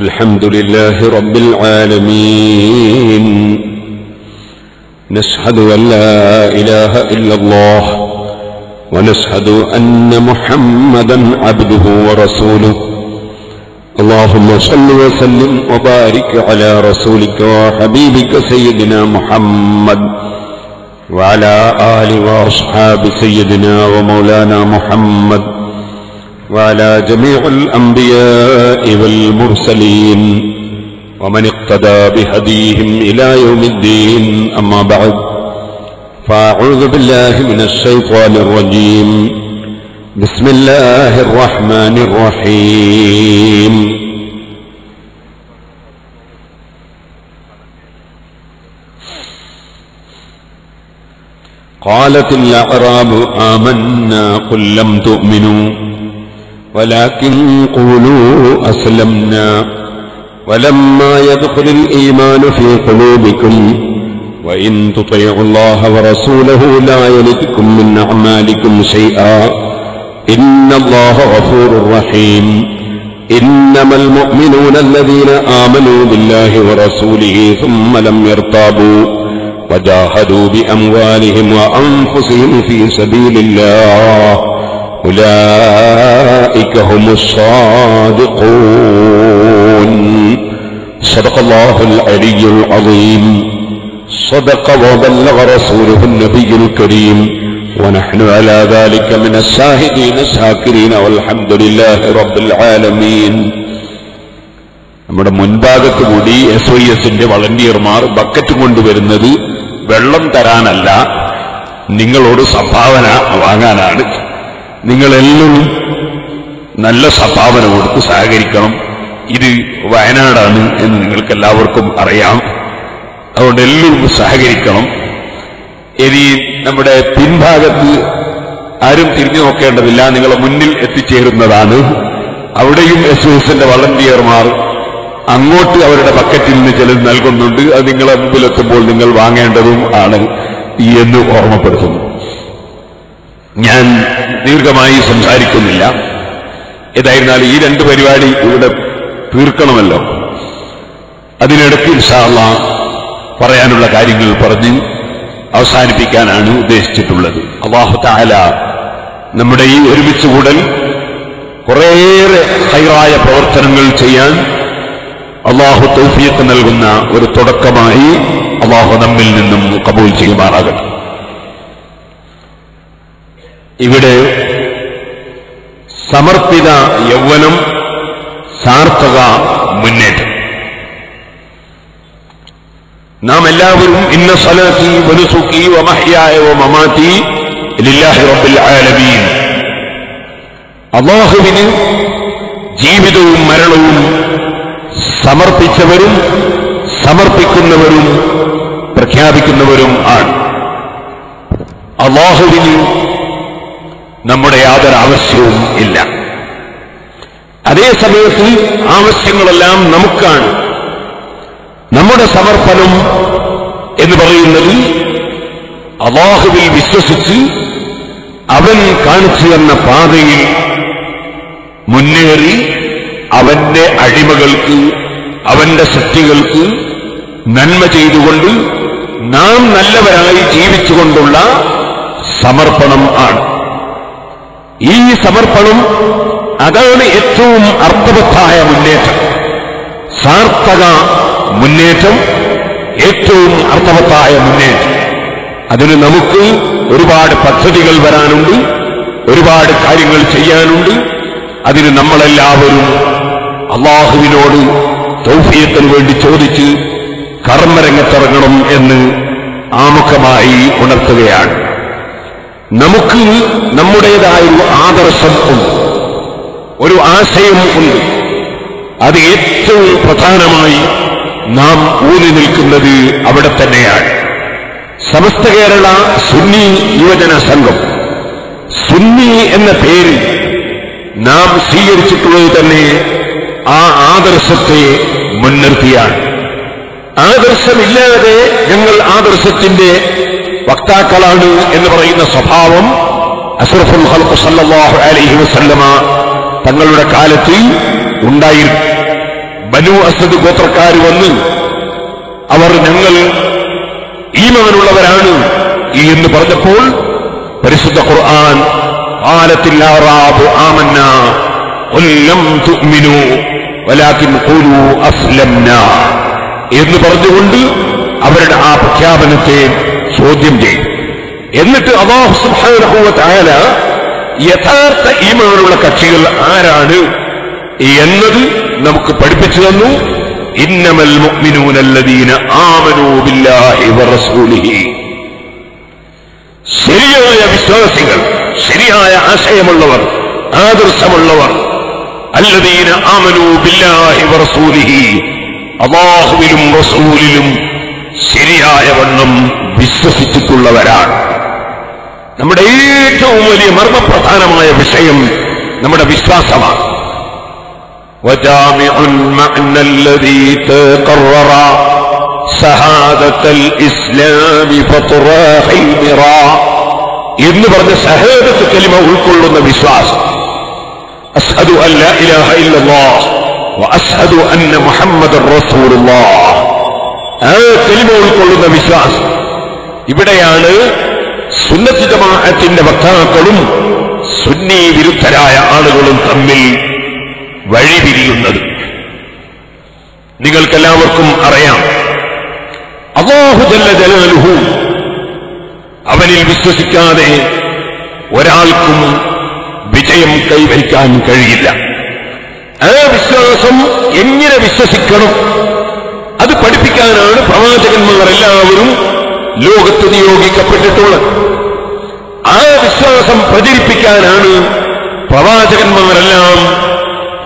الحمد لله رب العالمين نشهد أن لا إله إلا الله ونشهد أن محمدا عبده ورسوله اللهم صل وسلم وبارك على رسولك وحبيبك سيدنا محمد وعلى آله وأصحاب سيدنا ومولانا محمد وعلى جميع الأنبياء والمرسلين ومن اقتدى بهديهم إلى يوم الدين أما بعد فأعوذ بالله من الشيطان الرجيم بسم الله الرحمن الرحيم قالت الأعراب آمنا قل لم تؤمنوا ولكن قولوا أسلمنا ولما يدخل الإيمان في قلوبكم وإن تطيعوا الله ورسوله لا يلدكم من أعمالكم شيئا إن الله غفور رحيم إنما المؤمنون الذين آمنوا بالله ورسوله ثم لم يرتابوا وجاهدوا بأموالهم وأنفسهم في سبيل الله أولئك هم الصادقون صدق الله العلي العظيم صدق وبلغ رسوله النبي الكريم ونحن على ذلك من الشاهدين الشاكرين والحمد لله رب العالمين നമ്മുടെ മുൻഭാഗത്ത് കൂടി SYSന്റെ വളണ്ടിയർമാർ ബക്കറ്റ് കൊണ്ടുവരുന്നത് വെള്ളം തരാനല്ല, നിങ്ങളോട് സംഭാവന വാങ്ങാനാണ്. നിങ്ങളെല്ലാം നല്ല സംഭാവന കൊടുത്ത് സഹകരിക്കണം. ഇത് വയനാടാണ് എന്ന് നിങ്ങൾക്ക് എല്ലാവർക്കും അറിയാം. അതുകൊണ്ട് എല്ലാവരും സഹകരിക്കണം. ഇനി നമ്മുടെ പിൻഭാഗത്ത് ആരും തിരിഞ്ഞു നോക്കേണ്ടതില്ല, നിങ്ങളെ മുന്നിൽ എത്തിച്ചേരുന്നതാണ്. അവിടെയും SYSന്റെ വളണ്ടിയർമാർ അങ്ങോട്ട് അവരുടെ ബക്കറ്റിൽ നിന്ന് ചിലത് നൽകുന്നുണ്ട്. അത് നിങ്ങളെ മുമ്പിലെത്തുമ്പോൾ നിങ്ങൾ വാങ്ങേണ്ടതും ആണ് എന്ന് ഓർമ്മപ്പെടുത്തുന്നു. ഞാൻ ദീർഘമായി സംസാരിക്കുന്നില്ല. ഏതായിരുന്നാലും ഈ രണ്ട് പരിപാടി ഇവിടെ തീർക്കണമല്ലോ. അതിനിടയ്ക്ക് ഇൻഷാ അല്ലാഹ് പറയാനുള്ള കാര്യങ്ങൾ പറഞ്ഞ് അവസാനിപ്പിക്കാനാണ് ഉദ്ദേശിച്ചിട്ടുള്ളത്. അല്ലാഹു തആല നമ്മുടെ ഈ ഒരുമിച്ച് കൂടൽ കുറേയേറെ ഖൈറായ പ്രവർത്തനങ്ങൾ ചെയ്യാൻ അല്ലാഹു തൗഫീഖ് നൽകുന്ന ഒരു തുടക്കമായി അല്ലാഹു നമ്മിൽ നിന്നും കബൂൽ ചെയ്യുമാറാകട്ടെ. ഇവിടെ സമർപ്പിത യൗവനം, സാർത്ഥക മുന്നേറ്റം. നാം എല്ലാവരും ഇന്ന സ്വലാത്തി വനുസുക്കി വമഹ്യായ വമമാതി ലില്ലാഹി റബ്ബിൽ ആലമീൻ, അല്ലാഹുവിന് ജീവിതവും മരണവും സമർപ്പിച്ചവരും സമർപ്പിക്കുന്നവരും പ്രഖ്യാപിക്കുന്നവരും ആണ്. അല്ലാഹുവിന് നമ്മുടെ യാതൊരു ആവശ്യവും ഇല്ല. അതേ സമയത്ത് ആവശ്യങ്ങളെല്ലാം നമുക്കാണ്. നമ്മുടെ സമർപ്പണം എന്ന് പറയുന്നത് അല്ലാഹുവിൽ വിശ്വസിച്ച് അവൻ കാണിച്ചു തന്ന പാതയിൽ മുന്നേറി അവന്റെ അടിമകൾക്ക്, അവന്റെ സൃഷ്ടികൾക്ക് നന്മ ചെയ്തുകൊണ്ട് നാം നല്ലവരായി ജീവിച്ചുകൊണ്ടുള്ള സമർപ്പണം ആണ്. ഈ സമർപ്പണം അതാണ് ഏറ്റവും അർത്ഥവത്തായ മുന്നേറ്റം. സാർത്ഥക മുന്നേറ്റം, ഏറ്റവും അർത്ഥവത്തായ മുന്നേറ്റം. അതിന് നമുക്ക് ഒരുപാട് പദ്ധതികൾ വരാനുണ്ട്, ഒരുപാട് കാര്യങ്ങൾ ചെയ്യാനുണ്ട്. അതിന് നമ്മളെല്ലാവരും അല്ലാഹുവിനോട് തൗഫീഖിന് വേണ്ടി ചോദിച്ച് കർമ്മരംഗത്തിറങ്ങണം എന്ന് ആമുഖമായി ഉണർത്തുകയാണ്. നമുക്ക് നമ്മുടേതായൊരു ആദർശം ഉണ്ട്, ഒരു ആശയം ഉണ്ട്. അത് ഏറ്റവും പ്രധാനമായി നാം ഊന്നി നിൽക്കുന്നത് അവിടെ തന്നെയാണ്. സമസ്ത കേരള സുന്നി യുവജന സംഘം, സുന്നി എന്ന പേര് നാം സ്വീകരിച്ചിട്ടുള്ളത് തന്നെ ആ ആദർശത്തെ മുൻനിർത്തിയാണ്. ആദർശമില്ലാതെ ഞങ്ങൾ ആദർശത്തിന്റെ വക്താക്കളാണ് എന്ന് പറയുന്ന സ്വഭാവം അഷ്റഫുൽ ഖൽഖ് സല്ലല്ലാഹു അലൈഹി വസല്ലമ തങ്ങളുടെ കാലത്ത് ഉണ്ടായിരുന്നു. ബനു അസദ് ഗോത്രക്കാർ വന്ന് അവർ ഞങ്ങൾ ഈമാനുള്ളവരാണ് എന്ന് പറഞ്ഞപ്പോൾ പരിശുദ്ധ ഖുർആൻ ഖാലത്തിൽ അറാബു ആമന്നാ ഖുൽ ലം തുഅ്മിനൂ വലാകിൻ ഖൂലൂ അസ്ലംനാ എന്ന് പറഞ്ഞുകൊണ്ട് അവരുടെ ആ പ്രഖ്യാപനത്തെ ചോദ്യം ചെയ്തു. എന്നിട്ട് അല്ലാഹു സുബ്ഹാനഹു വ തആല യഥാർത്ഥ ഈമാനുള്ള കക്ഷികൾ ആരാണ് എന്നത് നമുക്ക് പഠിപ്പിച്ചു തന്നു. ഇന്നമൽ മുഅ്മിനൂന അല്ലദീന ആമനൂ ബില്ലാഹി വറസൂലിഹി. ശരിയായ വിശ്വാസികൾ, ശരിയായ ആശയമുള്ളവർ, ആദർശമുള്ളവർ, അല്ലദീന ആമനൂ ബില്ലാഹി വറസൂലിഹി, അല്ലാഹുവിലും റസൂലിലും ശരിയായ വണ്ണം വിശ്വസിച്ചിട്ടുള്ളവരാണ്. നമ്മുടെ ഏറ്റവും വലിയ മർമ്മപ്രധാനമായ വിഷയം നമ്മുടെ വിശ്വാസമാണ്. وجامع المعنى الذي تقرر شهادة الإسلام فطراح المراء എന്ന് പറഞ്ഞ ഷഹാദത്ത് കലിമ ഉൾക്കൊള്ളുന്ന വിശ്വാസം. അശ്ഹദു അൻ ലാ ഇലാഹ ഇല്ലല്ലാഹ് വ അശ്ഹദു അന്ന മുഹമ്മദൻ റസൂലുള്ളാഹ്. ആ കലിമ ഉൾക്കൊള്ളുന്ന വിശ്വാസം. ഇവിടെയാണ് സുന്നത്ത് ജമാഅത്തിന്റെ വക്താക്കളും സുന്നി വിരുദ്ധരായ ആളുകളും തമ്മിൽ വഴിപിരിയുന്നത്. നിങ്ങൾക്കെല്ലാവർക്കും അറിയാം, അല്ലാഹു ജല്ല ജലാലുഹു അവനിൽ വിശ്വസിക്കാതെ ഒരാൾക്കും വിജയം കൈവരിക്കാൻ കഴിയില്ല. ആ വിശ്വാസം എങ്ങനെ വിശ്വസിക്കണം അത് പഠിപ്പിക്കാനാണ് പ്രവാചകന്മാർ എല്ലാവരും ലോകത്ത് നിയോഗിക്കപ്പെട്ടിട്ടുള്ളത്. ആ വിശ്വാസം പ്രചരിപ്പിക്കാനാണ് പ്രവാചകന്മാരെല്ലാം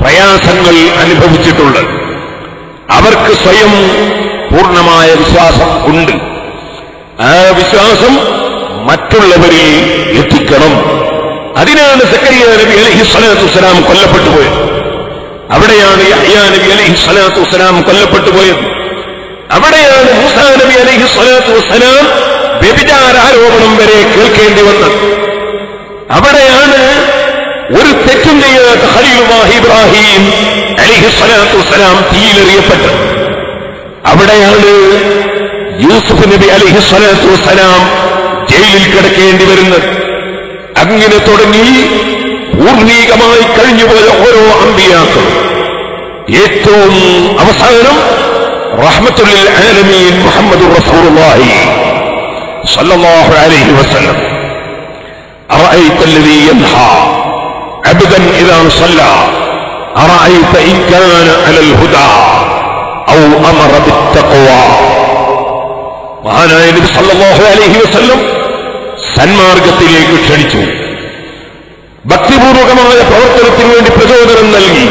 പ്രയാസങ്ങൾ അനുഭവിച്ചിട്ടുള്ളത്. അവർക്ക് സ്വയം പൂർണ്ണമായ വിശ്വാസം ഉണ്ട്. ആ വിശ്വാസം മറ്റുള്ളവരിൽ എത്തിക്കണം. അതിനാണ് സക്കരിയ നബി അലൈഹിസ്സലാത്തു വസ്സലാം കൊല്ലപ്പെട്ടു പോയത്. അവിടെയാണ് യഹ്യാ നബി അലൈഹിസ്സലാത്തു വസ്സലാം കൊല്ലപ്പെട്ടു പോയത്. അവിടെയാണ് മൂസാ നബി അലൈഹിസ്സലാത്തു വസ്സലാം വ്യഭിചാരാരോപണം വരെ കേൾക്കേണ്ടി വന്നത്. അവിടെയാണ് ഒരു തെറ്റും ചെയ്യാത്ത ഖലീലുല്ലാഹി ഇബ്രാഹിം അലൈഹിസ്സലാത്തു വസ്സലാം തീയിലെറിയപ്പെട്ടത്. അവിടെയാണ് യൂസുഫ് നബി അലൈഹിസ്സലാത്തു വസ്സലാം ജയിലിൽ കിടക്കേണ്ടി വരുന്നത്. അങ്ങനെ തുടങ്ങി പൂർണ്ണീകമായി കഴിഞ്ഞുപോയ ഓരോ അമ്പിയാക്കളും ഏറ്റവും അവസാനം റഹ്മത്തുൽ ലിൽ ആലമീൻ മുഹമ്മദുർ റസൂലുള്ളാഹി സ്വല്ലല്ലാഹു അലൈഹി വസല്ലം അറഅയ്ത അല്ലദീ യൻഹാ അബ്ദൻ ഇദാ സല്ലാ അറഅയ്ത ഇൻ കാന അലൽ ഹുദാ ഔ അമറ ബിത്തഖ്വാ. മഹാനായ നബി സല്ലല്ലാഹു അലൈഹി വസല്ലം സന്മാർഗത്തിലേക്ക് ക്ഷണിച്ചു. ഭക്തിപൂർവകമായ പ്രവർത്തനത്തിന് വേണ്ടി പ്രചോദനം നൽകി.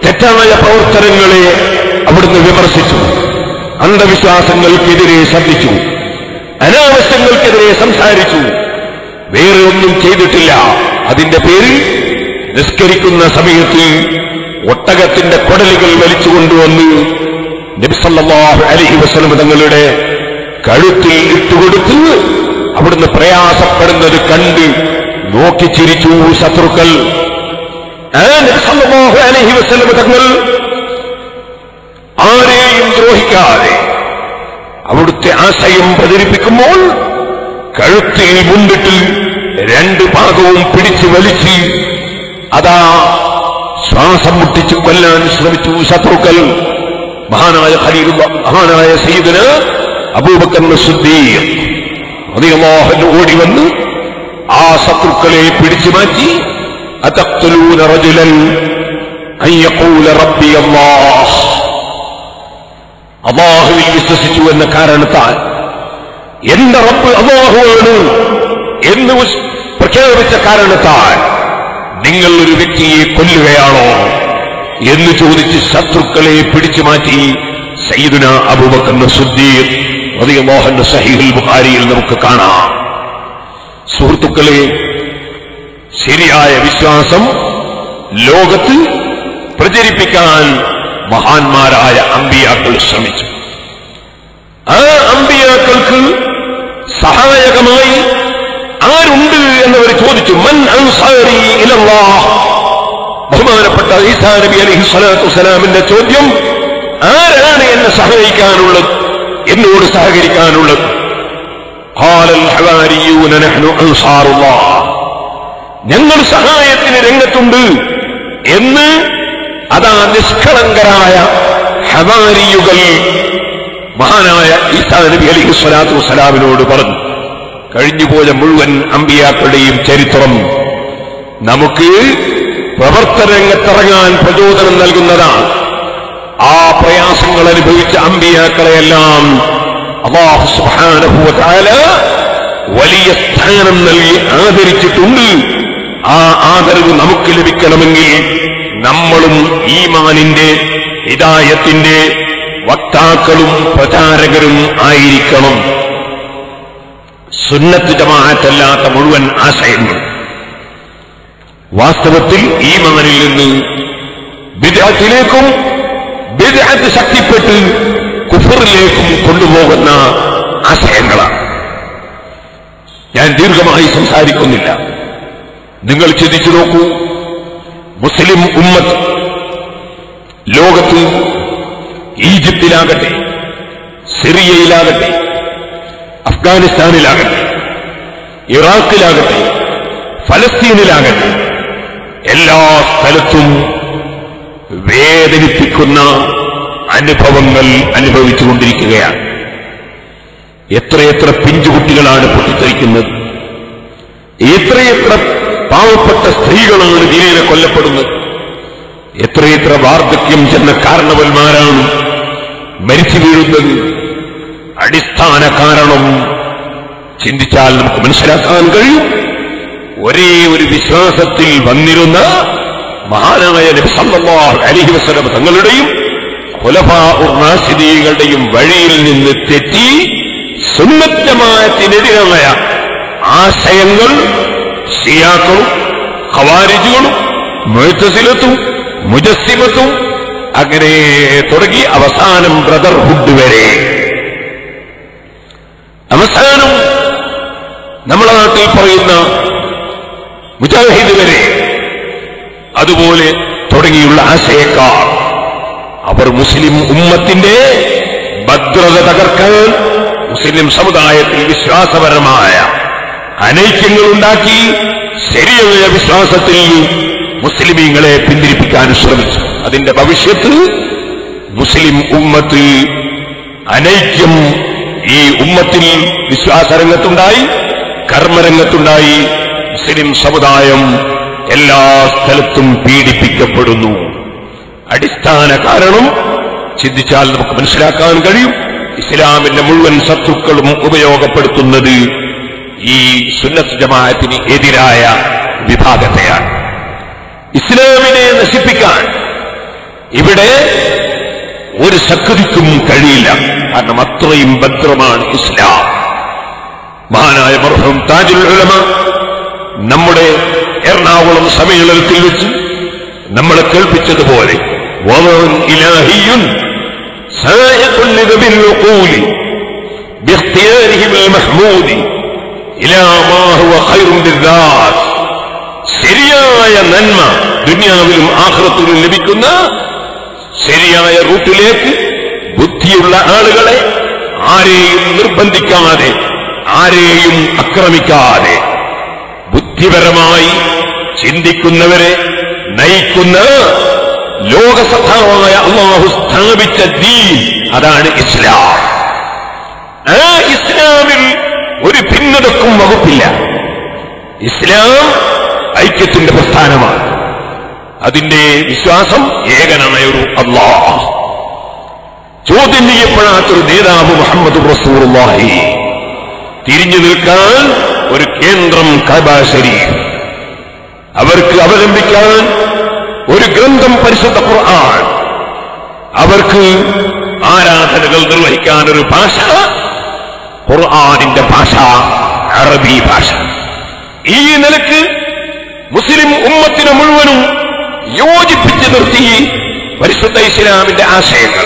തെറ്റായ പ്രവർത്തനങ്ങളെ അവിടുന്ന് വിമർശിച്ചു. അന്ധവിശ്വാസങ്ങൾക്കെതിരെ ശബ്ദിച്ചു. അനാവശ്യങ്ങൾക്കെതിരെ സംസാരിച്ചു. വേറെ ഒന്നും ചെയ്തിട്ടില്ല. അതിന്റെ പേരിൽ നിസ്കരിക്കുന്ന സമയത്ത് ഒട്ടകത്തിന്റെ കൊടലുകൾ വലിച്ചുകൊണ്ടുവന്ന് നബി സല്ലല്ലാഹു അലൈഹി വസല്ലം തങ്ങളുടെ കഴുത്തിൽ ഇട്ടുകൊടുത്ത് അവിടുന്ന് പ്രയാസപ്പെടുന്നത് കണ്ട് നോക്കി ചിരിച്ചു ശത്രുക്കൾ. നബി സല്ലല്ലാഹു അലൈഹി വസല്ലം തങ്ങൾ ആരെയും ദ്രോഹിക്കാതെ അവിടുത്തെ ആശയം പ്രചരിപ്പിക്കുമ്പോൾ കഴുത്തിൽ മുണ്ടിട്ട് രണ്ട് ഭാഗവും പിടിച്ചു വലിച്ച് അതാ ശ്വാസം മുട്ടിച്ച് കൊല്ലാൻ ശ്രമിച്ചു ശത്രുക്കൾ. മഹാനായ സയ്യിദുന അബൂബക്കർ സിദ്ദീഖ് റളിയല്ലാഹു അൻഹു ഓടി വന്ന് ആ ശത്രുക്കളെ പിടിച്ചു മാറ്റി അതഖ്തുലൂന റജുലൻ അൻ യഖൂല റബ്ബി അല്ലാഹ്. അല്ലാഹുവിൽ വിശ്വസിച്ചു എന്ന കാരണത്താൽ എന്റെ റബ്ബ് അല്ലാഹുവാണ് എന്ന് പ്രഖ്യാപിച്ച കാരണത്താൽ നിങ്ങൾ ഒരു വ്യക്തിയെ കൊല്ലുകയാണോ എന്ന് ചോദിച്ച് ശത്രുക്കളെ പിടിച്ചു മാറ്റി സയ്യിദുന അബൂബക്കർ സിദ്ദീഖ് റളിയല്ലാഹു അൻഹു സഹീഹുൽ ബുഖാരിയിൽ നമുക്ക് കാണാം. സുഹൃത്തുക്കളെ, ശരിയായ വിശ്വാസം ലോകത്ത് പ്രചരിപ്പിക്കാൻ മഹാന്മാരായ അമ്പിയാക്കൾ ശ്രമിച്ചു. ആ അമ്പിയാക്കൾക്ക് സഹായകമായി ആരുണ്ട് എന്നവർ ചോദിച്ചു. മൻ അൻസാരി ഇലല്ലാഹ്, ബഹുമാനപ്പെട്ട ഈസാ നബി അലൈഹിസ്സലാത്തു വസ്സലാമിന്റെ ചോദ്യം, ആരാണ് എന്നെ സഹായിക്കാനുള്ളത്, എന്നോട് സഹകരിക്കാനുള്ളത്? ഖാലൽ ഹവാരിയൂന നഹ്നു അൻസാറുല്ലാഹ്, ഞങ്ങൾ സഹായത്തിന് രംഗത്തുണ്ട് എന്ന് അതാ നിഷ്കളങ്കരായ ഹവാരിയുകൾ മഹാനായ ഈസാ നബി അലൈഹിസ്സലാത്തു വസ്സലാമിനോട് പറഞ്ഞു. കഴിഞ്ഞുപോയ മുഴുവൻ അമ്പിയാക്കളുടെയും ചരിത്രം നമുക്ക് പ്രവർത്തനരംഗത്തിറങ്ങാൻ പ്രചോദനം നൽകുന്നതാണ്. ആ പ്രയാസങ്ങൾ അനുഭവിച്ച അമ്പിയാക്കളെയെല്ലാം അല്ലാഹു സുബ്ഹാനഹു വ തആല വലിയ സ്ഥാനം നൽകി ആദരിച്ചിട്ടുണ്ട്. ആ ആദരവ് നമുക്ക് ലഭിക്കണമെങ്കിൽ നമ്മളും ഈമാനിന്റെ ഹിദായത്തിന്റെ വക്താക്കളും പ്രചാരകരും ആയിരിക്കണം. സുന്നത്ത് ജമാഅത്തല്ലാത്ത മുഴുവൻ ആശയങ്ങൾ വാസ്തവത്തിൽ ഈമാനിൽ നിന്ന് ബിദ്അത്തിലേക്കും ബിദ്അത്ത് ശക്തിപ്പെട്ട് കുഫറിലേക്കും കൊണ്ടുപോകുന്ന ആശയങ്ങളാണ്. ഞാൻ ദീർഘമായി സംസാരിക്കുന്നില്ല. നിങ്ങൾ ചിന്തിച്ചു നോക്കൂ, മുസ്ലിം ഉമ്മത്ത് ലോകത്ത് ഈജിപ്തിലാകട്ടെ, സിറിയയിലാകട്ടെ, അഫ്ഗാനിസ്ഥാനിലാകട്ടെ, ഇറാഖിലാകട്ടെ, ഫലസ്തീനിലാകട്ടെ, എല്ലാ സ്ഥലത്തും വേദനിപ്പിക്കുന്ന അനുഭവങ്ങൾ അനുഭവിച്ചുകൊണ്ടിരിക്കുകയാണ്. എത്രയെത്ര പിഞ്ചുകുട്ടികളാണ് പൊട്ടിത്തെറിക്കുന്നത്, എത്രയെത്ര പാവപ്പെട്ട സ്ത്രീകളാണ് ദിനേന കൊല്ലപ്പെടുന്നത്, എത്രയെത്ര വാർദ്ധക്യം ചെന്ന കാരണവന്മാരാണ് മരിച്ചു വീഴുന്നത്. അടിസ്ഥാന കാരണം ചിന്തിച്ചാൽ നമുക്ക് മനസ്സിലാക്കാൻ കഴിയും. ഒരേ ഒരു വിശ്വാസത്തിൽ വന്നിരുന്ന മഹാനായ നബി സല്ലല്ലാഹു അലൈഹി വസല്ലം തങ്ങളുടെയും ഖുലഫാഉർ റാഷിദീകളുടെയും വഴിയിൽ നിന്ന് തെറ്റി സുന്നത്ത് ജമാഅത്തിനെതിരായ ആശയങ്ങൾ ശിയാക്കളും ഖവാരിജുകളും മുഅ്തസിലത്തും മുജസ്സിമത്തും അങ്ങനെ തുടങ്ങി അവസാനം ബ്രദർഹുഡ് വരെ, അവസാനം നമ്മുടെ നാട്ടിൽ പറയുന്ന മുജാഹിദ് വരെ, അതുപോലെ തുടങ്ങിയുള്ള ആശയക്കാർ അവർ മുസ്ലിം ഉമ്മത്തിന്റെ ഭദ്രത തകർക്കാൻ, മുസ്ലിം സമുദായത്തിൽ വിശ്വാസപരമായ അനൈക്യങ്ങളുണ്ടാക്കി ശരിയായ വിശ്വാസത്തിൽ മുസ്ലിമീങ്ങളെ പിന്തിരിപ്പിക്കാൻ ശ്രമിച്ചു. അതിന്റെ ഭവിഷ്യത്ത് മുസ്ലിം ഉമ്മത്ത് അനൈക്യം ഈ ഉമ്മത്തിൽ വിശ്വാസരംഗത്തുണ്ടായി, കർമ്മരംഗത്തുണ്ടായി. മുസ്ലിം സമുദായം എല്ലാ സ്ഥലത്തും പീഡിപ്പിക്കപ്പെടുന്നു. അടിസ്ഥാന കാരണം ചിന്തിച്ചാൽ നമുക്ക് മനസ്സിലാക്കാൻ കഴിയും. ഇസ്ലാമിന്റെ മുഴുവൻ ശത്രുക്കളും ഉപയോഗപ്പെടുത്തുന്നത് ഈ സുന്നത്ത് ജമാഅത്തിന് എതിരായ വിഭാഗത്തെയാണ്. ഇസ്ലാമിനെ നശിപ്പിക്കാൻ ഇവിടെ ഒരു ശക്തിക്കും കഴിയില്ല. കാരണം അത്രയും ഭദ്രമാണ് ഇസ്ലാം. മഹാനായ മർഹൂം താജുൽ ഉലമ നമ്മുടെ എറണാകുളം സമ്മേളനത്തിൽ വെച്ച് നമ്മളെ കേൾപ്പിച്ചതുപോലെ വമൻ ഇലാഹിയുൻ സായഖുൻ ലിദബിൽ ഉഖൂലി ബിഖ്തിയാരിഹിൽ മഹ്മൂദി ഇലാ മാ ഹുവ ഖൈറുൻ ബിദ്ദാത്ത്, ശരിയായ നന്മ ദുനിയാവിലും ആഖിറത്തിലും ലഭിക്കുന്ന ശരിയായ റൂട്ടിലേക്ക് ബുദ്ധിയുള്ള ആളുകളെ ആരെയും നിർബന്ധിക്കാതെ, ആരെയും ആക്രമിക്കാതെ ബുദ്ധിപരമായി ചിന്തിക്കുന്നവരെ നയിക്കുന്ന ലോകസത്താവായ അല്ലാഹു സ്ഥാപിച്ച ദീൻ, അതാണ് ഇസ്ലാം. ആ ഇസ്ലാമിൽ ഒരു ഭിന്നതക്കും വകുപ്പില്ല. ഇസ്ലാം ഐക്യത്തിന്റെ പ്രസ്ഥാനമാണ്. അതിന്റെ വിശ്വാസം ഏകനായ ഒരു അല്ലാഹ്, ചോദ്യം ചെയ്യപ്പെടാത്തൊരു നേതാവ് മുഹമ്മദ് റസൂലുള്ളാഹി, തിരിഞ്ഞു നിൽക്കാൻ ഒരു കേന്ദ്രം കഅബ ശരീഫ്, അവർക്ക് അവലംബിക്കാൻ ഒരു ഗ്രന്ഥം പരിശുദ്ധ ഖുർആൻ, അവർക്ക് ആരാധനകൾ നിർവഹിക്കാൻ ഒരു ഭാഷ, ഖുർആനിന്റെ ഭാഷ അറബി ഭാഷ. ഈ നിലക്ക് മുസ്ലിം ഉമ്മത്തിനെ മുഴുവനും യോജിപ്പിച്ച് നിർത്തി പരിശുദ്ധ ഇസ്ലാമിന്റെ ആശയങ്ങൾ,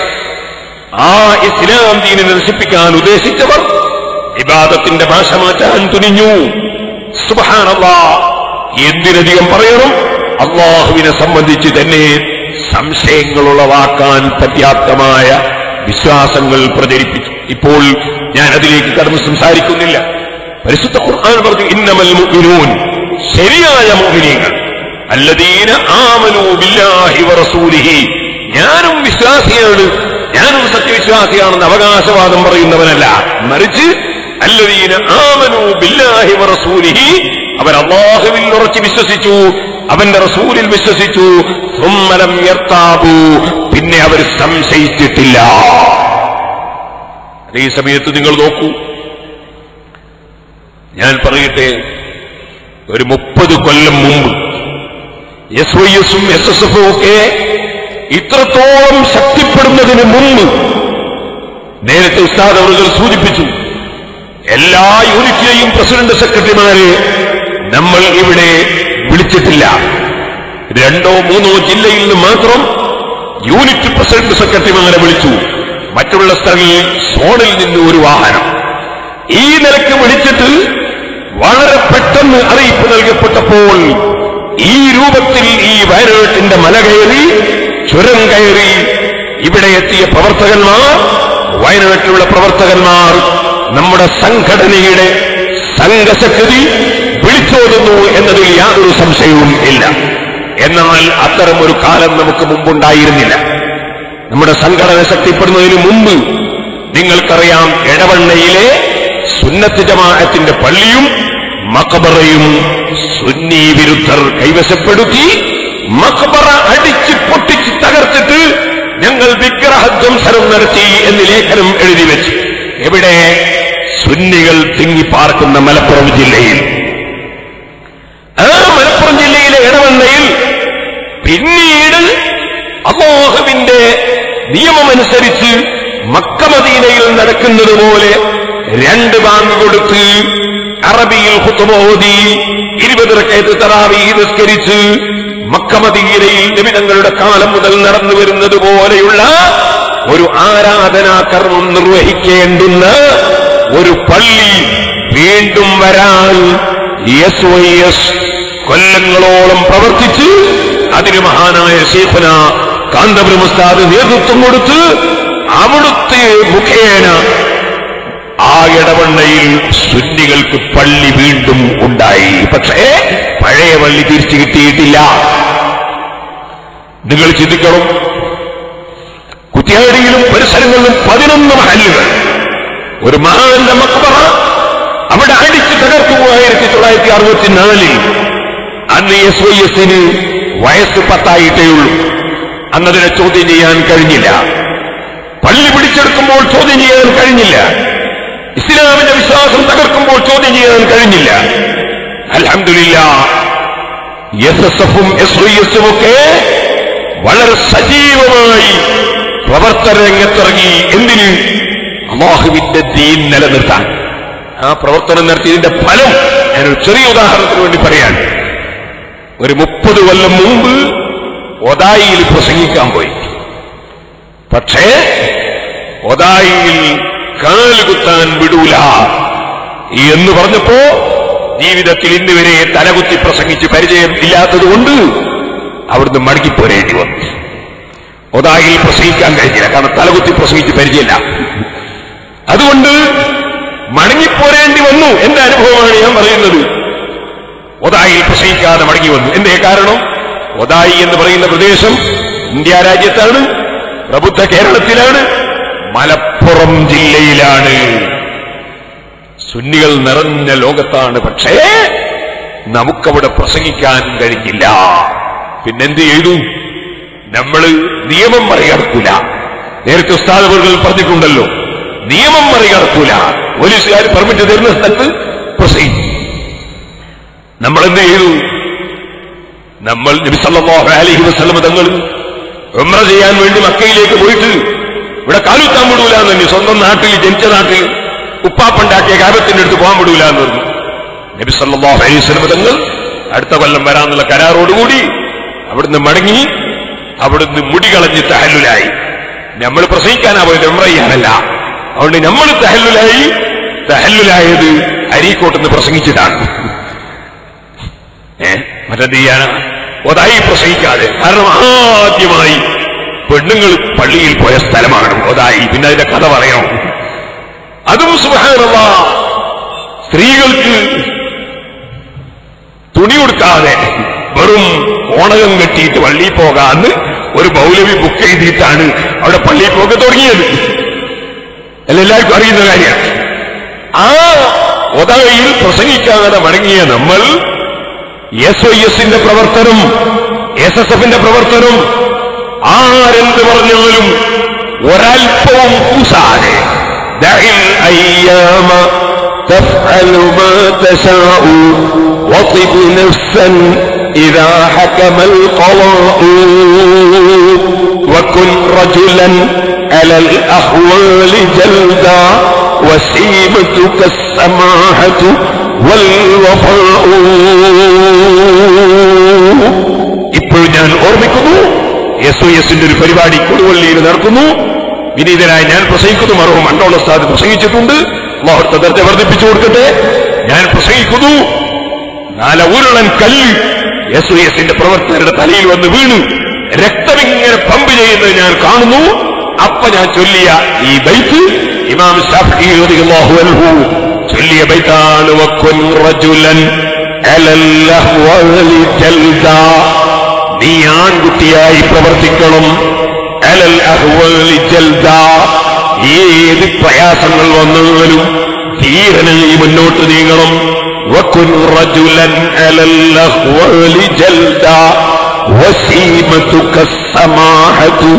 ആ ഇസ്ലാം ദീനിനെ നശിപ്പിക്കാൻ ഉദ്ദേശിച്ചവർ ഇബാദത്തിന്റെ ഭാഷ മാറ്റാൻ തുനിഞ്ഞു. സുബ്ഹാനല്ലാഹ്, എന്തിനധികം പറയണം, അള്ളാഹുവിനെ സംബന്ധിച്ച് തന്നെ സംശയങ്ങളുളവാക്കാൻ പര്യാപ്തമായ വിശ്വാസങ്ങൾ പ്രചരിപ്പിച്ചു. ഇപ്പോൾ ഞാൻ അതിലേക്ക് കടന്ന് സംസാരിക്കുന്നില്ല. പരിശുദ്ധ ഖുർആൻ പറഞ്ഞു, ഇന്നമൽ മുഅ്മിനൂൻ, ശരിയായ മുഅ്മിനീങ്ങൾ, അല്ലദീന ആമനൂ ബില്ലാഹി വറസൂലിഹി, ഞാനും വിശ്വാസിയാണ്, ഞാനും സത്യവിശ്വാസിയാണെന്ന് അവകാശവാദം പറയുന്നവനല്ല, മറിച്ച് അല്ലദീന ആമനൂ ബില്ലാഹി വറസൂലിഹി, അവർ അല്ലാഹുവിൽ ഉറച്ചു വിശ്വസിച്ചു, അവന്റെ റസൂലിൽ വിശ്വസിച്ചു, സുമ്മ ലം യർതാബു, പിന്നെ അവർ സംശയിച്ചിട്ടില്ല. അതേ സമയത്ത് നിങ്ങൾ നോക്കൂ, ഞാൻ പറയട്ടെ, ഒരു 30 കൊല്ലം മുമ്പ് SYS-ഉം SSF-ഉം ഒക്കെ ഇത്രത്തോളം ശക്തിപ്പെടുന്നതിന് മുമ്പ് നേരത്തെ ഉസ്താദ് അവர்கள் സൂചിപ്പിച്ചു, എല്ലാ യൂണിറ്റിലെയും പ്രസിഡന്റ് സെക്രട്ടറിമാരെ നമ്മൾ ഇവിടെ വിളിച്ചിട്ടില്ല. 2 or 3 ജില്ലയിൽ നിന്ന് മാത്രം യൂണിറ്റ് പ്രസിഡന്റ് സെക്രട്ടറിമാരെ വിളിച്ചു. മറ്റുള്ള സ്ഥലങ്ങളിൽ സോണിൽ നിന്ന് ഒരു വാഹനം. ഈ നിലയ്ക്ക് വിളിച്ചിട്ട് വളരെ പെട്ടെന്ന് അറിയിപ്പ് നൽകപ്പെട്ടപ്പോൾ ഈ രൂപത്തിൽ ഈ വയനാട്ടിന്റെ മല കയറി, ചുരം കയറി ഇവിടെ എത്തിയ പ്രവർത്തകന്മാർ, വയനാട്ടിലുള്ള പ്രവർത്തകന്മാർ നമ്മുടെ സംഘടനയുടെ സംഘശക്തി വിളിച്ചോതുന്നു എന്നതിൽ യാതൊരു സംശയവും ഇല്ല. എന്നാൽ അത്തരം ഒരു കാലം നമുക്ക് മുമ്പുണ്ടായിരുന്നില്ല. നമ്മുടെ സംഘടന ശക്തിപ്പെടുന്നതിന് മുമ്പ് നിങ്ങൾക്കറിയാം, എടവണ്ണയിലെ സുന്നത്ത് ജമാഅത്തിന്റെ പള്ളിയും മഖബറയും സുന്നി വിരുദ്ധർ കൈവശപ്പെടുത്തി, മഖബറ അടിച്ച് പൊട്ടിച്ച് തകർത്തിട്ട് ഞങ്ങൾ വിഗ്രഹധ്വംസനം നടത്തി എന്ന് ലേഖനം എഴുതി വെച്ചു. എവിടെ? സുന്നികൾ തിങ്ങിപ്പാർക്കുന്ന മലപ്പുറം ജില്ലയിൽ. ആ മലപ്പുറം ജില്ലയിലെ എടവണ്ണയിൽ പിന്നീട് അല്ലാഹുവിന്റെ നിയമമനുസരിച്ച് മക്ക മദീനയിൽ നടക്കുന്നത് പോലെ 2 ബാങ്ക് കൊടുത്ത് അറബിയിൽ ഖുത്ബ ഓതി 20 റക്അത്ത് തറാവീഹ് നിസ്കരിച്ച് മക്ക മദീനയിൽ നബി തങ്ങളുടെ കാലം മുതൽ നടന്നു വരുന്നത് പോലെയുള്ള ഒരു ആരാധനാകർമ്മം നിർവഹിക്കേണ്ടുന്ന ഒരു പള്ളി വീണ്ടും വരാൻ SYS കൊല്ലങ്ങളോളം പ്രവർത്തിച്ച് അതിന് മഹാനായ ശൈഖുന കാന്തപുരം ഉസ്താദ് നേതൃത്വം കൊടുത്ത് അവിടുത്തെ മുഖേന ആ ഇടവണ്ണയിൽ സുന്നികൾക്ക് പള്ളി വീണ്ടും ഉണ്ടായി. പക്ഷേ പഴയ പള്ളി തിരിച്ചു കിട്ടിയിട്ടില്ല. നിങ്ങൾ ചിന്തിക്കണം, കുറ്റ്യാടിയിലും പരിസരങ്ങളിലും 11 മഹല്ലുകൾ, ഒരു മഹാന്റെ മഖ്ബറ അവിടെ അടിച്ചു തകർത്തു 1964. അന്ന് SYS-ന് വയസ്സ് 10 ആയിട്ടേ ഉള്ളൂ. അന്നതിനെ ചോദ്യം ചെയ്യാൻ കഴിഞ്ഞില്ല. പള്ളി പിടിച്ചെടുക്കുമ്പോൾ ചോദ്യം ചെയ്യാൻ കഴിഞ്ഞില്ല. ഇസ്ലാമിന്റെ വിശ്വാസം തകർക്കുമ്പോൾ ചോദ്യം ചെയ്യാൻ കഴിഞ്ഞില്ല. അൽഹംദുലില്ലാഹ് SSF-ഉം SYS-ഉം ഒക്കെ വളരെ സജീവമായി പ്രവർത്തന രംഗത്തിറങ്ങി. എന്തിന്? അല്ലാഹുവിന്റെ ദീൻ നിലനിർത്താൻ. ആ പ്രവർത്തനം നടത്തിയതിന്റെ ഫലം ഞാനൊരു ചെറിയ ഉദാഹരണത്തിന് വേണ്ടി പറയാൻ. ഒരു 30 കൊല്ലം മുമ്പ് ഒതായിയിൽ പ്രസംഗിക്കാൻ പോയി. പക്ഷേ ഒതായിയിൽ കാലുകുത്താൻ വിടൂല എന്ന് പറഞ്ഞപ്പോ ജീവിതത്തിൽ ഇന്നുവരെ തലകുത്തി പ്രസംഗിച്ച് പരിചയം ഇല്ലാത്തതുകൊണ്ട് അവിടുന്ന് മടങ്ങിപ്പോരേണ്ടി വന്നു. ഒതായിൽ പ്രസംഗിക്കാൻ കഴിഞ്ഞില്ല, കാരണം തലകുത്തി പ്രസംഗിച്ച് പരിചയമില്ല. അതുകൊണ്ട് മടങ്ങിപ്പോരേണ്ടി വന്നു. എന്റെ അനുഭവമാണ് ഞാൻ പറയുന്നത്. ഒതായിൽ പ്രസംഗിക്കാതെ മടങ്ങി വന്നു. എന്തേ കാരണം? ഒതായി എന്ന് പറയുന്ന പ്രദേശം ഇന്ത്യ രാജ്യത്താണ്, പ്രബുദ്ധ കേരളത്തിലാണ്, മലപ്പുറം ജില്ലയിലാണ്, സുന്നികൾ നിറഞ്ഞ ലോകത്താണ്. പക്ഷേ നമുക്കവിടെ പ്രസംഗിക്കാൻ കഴിഞ്ഞില്ല. പിന്നെന്ത് ചെയ്തു? നമ്മൾ നിയമം മറികടക്കൂല. നേരത്തെ ഉസ്താദ് അവர்கள் പറഞ്ഞിട്ടുണ്ടല്ലോ, നിയമം മറികടക്കൂല. പോലീസുകാർ പെർമിറ്റ് തരുന്ന സ്ഥലത്ത് പ്രസംഗിക്കും. നമ്മളെന്ത് ചെയ്തു? നമ്മൾ നബി സല്ലല്ലാഹു അലൈഹി വസല്ലം തങ്ങൾ ഉംറ ചെയ്യാൻ വേണ്ടി മക്കയിലേക്ക് പോയിട്ട് ഇവിടെ കാലുത്താൻ വിടൂല എന്ന് പറഞ്ഞു. സ്വന്തം നാട്ടിൽ, ജനിച്ച നാട്ടിൽ ഉപ്പാപ്പുണ്ടാക്കിയ കാബത്തിന്റെ അടുത്ത് പോകാൻ വിടൂല എന്ന് പറഞ്ഞു. നബി സല്ലല്ലാഹു അലൈഹി വസല്ലം തങ്ങൾ അടുത്ത കൊല്ലം വരാന്നുള്ള കരാറോടുകൂടി അവിടുന്ന് മടങ്ങി, അവിടുന്ന് മുടി കളഞ്ഞ് തഹല്ലുലായി. നമ്മൾ പ്രസംഗിക്കാനാ പോയത്, ഉംറ ചെയ്യാനല്ല. അതുകൊണ്ട് നമ്മൾ തഹല്ലുലായത് അരീക്കോട്ടെന്ന് പ്രസംഗിച്ചിട്ടാണ്. മറ്റെന്ത് ചെയ്യാനാ? ഒതായി പ്രസംഗിക്കാതെ. കാരണം ആദ്യമായി പെണ്ണുങ്ങൾ പള്ളിയിൽ പോയ സ്ഥലമാണ് ഒതായി. പിന്നെ അതിന്റെ കഥ പറയണം. അതും സുബ്ഹാനല്ലാഹ്, സ്ത്രീകൾക്ക് തുണി കൊടുക്കാതെ വെറും ഓണകം കെട്ടിയിട്ട് പള്ളിയിൽ പോകാന്ന് ഒരു മൗലവി ബുക്ക് ചെയ്തിട്ടാണ് അവിടെ പള്ളിയിൽ പോക തുടങ്ങിയത്. എല്ലാവർക്കും അറിയുന്ന കാര്യമാണ്. ആ ഒതായിൽ പ്രസംഗിക്കാതെ മടങ്ങിയ നമ്മൾ SYSന്റെ പ്രവർത്തനം, SSFന്റെ പ്രവർത്തനം ആരെന്ത് പറഞ്ഞാലും ഒരൽപ്പവും കൂസാതെ تفعل ما تشاء وطب نفسا إذا حكم القضاء وكن رجلا على الأحوال جلدا وسيمتك السماحة والوفاء. ഇപ്പോൾ ഞാൻ ഓർമ്മിക്കുന്നു, SOSന്റെ ഒരു പരിപാടി കൊടുവള്ളിയിൽ നടക്കുന്നു. വിനീതനായി ഞാൻ പ്രസംഗിക്കുന്നു. മർഹൂം അണ്ടോൾ ഉസ്താദ് പ്രസംഗിച്ചിട്ടുണ്ട്. അല്ലാഹു ദർജ വർദ്ധിപ്പിച്ചു കൊടുക്കട്ടെ. ഞാൻ പ്രസംഗിക്കുന്നു. നാലൂരുളൻ കല്ല് SOSന്റെ പ്രവർത്തകരുടെ തലയിൽ വന്ന് വീണു രക്തമിങ്ങനെ പമ്പ് ചെയ്യുന്നത് ഞാൻ കാണുന്നു. അപ്പൊ ഞാൻ ചൊല്ലിയ ഈ ബൈത്ത് ഇമാം ശാഫിഈ റളിയല്ലാഹു അൻഹു ചൊല്ലിയ ബൈത്താണ്. വകുൻ റജുലൻ അലൽ അഹ്വാലി ജൽദാ, നീ ആൺകുട്ടിയായി പ്രവർത്തിക്കണം. അലൽ അഹ്വാലി ജൽദാ, ഏത് പ്രയാസങ്ങൾ വന്നാലും ധീരനായി മുന്നോട്ട് നീങ്ങണം. വകുൻ റജുലൻ അലൽ അഹ്വാലി ജൽദാ വസീമതുക സമാഹതു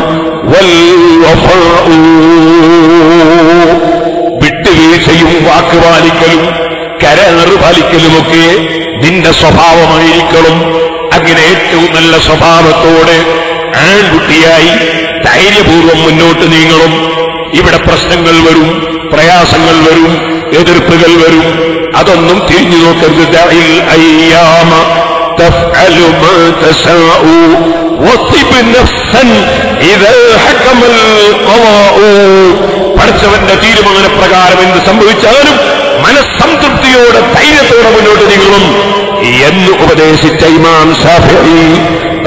വൽ വഫാഉ. വിട്ടുവീഴ്ചയും വാക്കുപാലിക്കലും കരാറ് പാലിക്കലുമൊക്കെ നിന്റെ സ്വഭാവമായിരിക്കണം. അങ്ങനെ ഏറ്റവും നല്ല സ്വഭാവത്തോടെ ആൺകുട്ടിയായി ധൈര്യപൂർവ്വം മുന്നോട്ട് നീങ്ങണം. ഇവിടെ പ്രശ്നങ്ങൾ വരും, പ്രയാസങ്ങൾ വരും, എതിർപ്പുകൾ വരും. അതൊന്നും തിരിഞ്ഞു നോക്കരുത്. تفعل ما تشاء وطب نفسا إذا حكم القضاء. പഠിച്ചവന്റെ തീരുമാനപ്രകാരം എന്ത് സംഭവിച്ചാലും മനസ്സംതൃപ്തിയോടെ ധൈര്യത്തോടെ മുന്നോട്ട് നീങ്ങണം എന്ന് ഉപദേശിച്ച ഇമാം ശാഫിഈ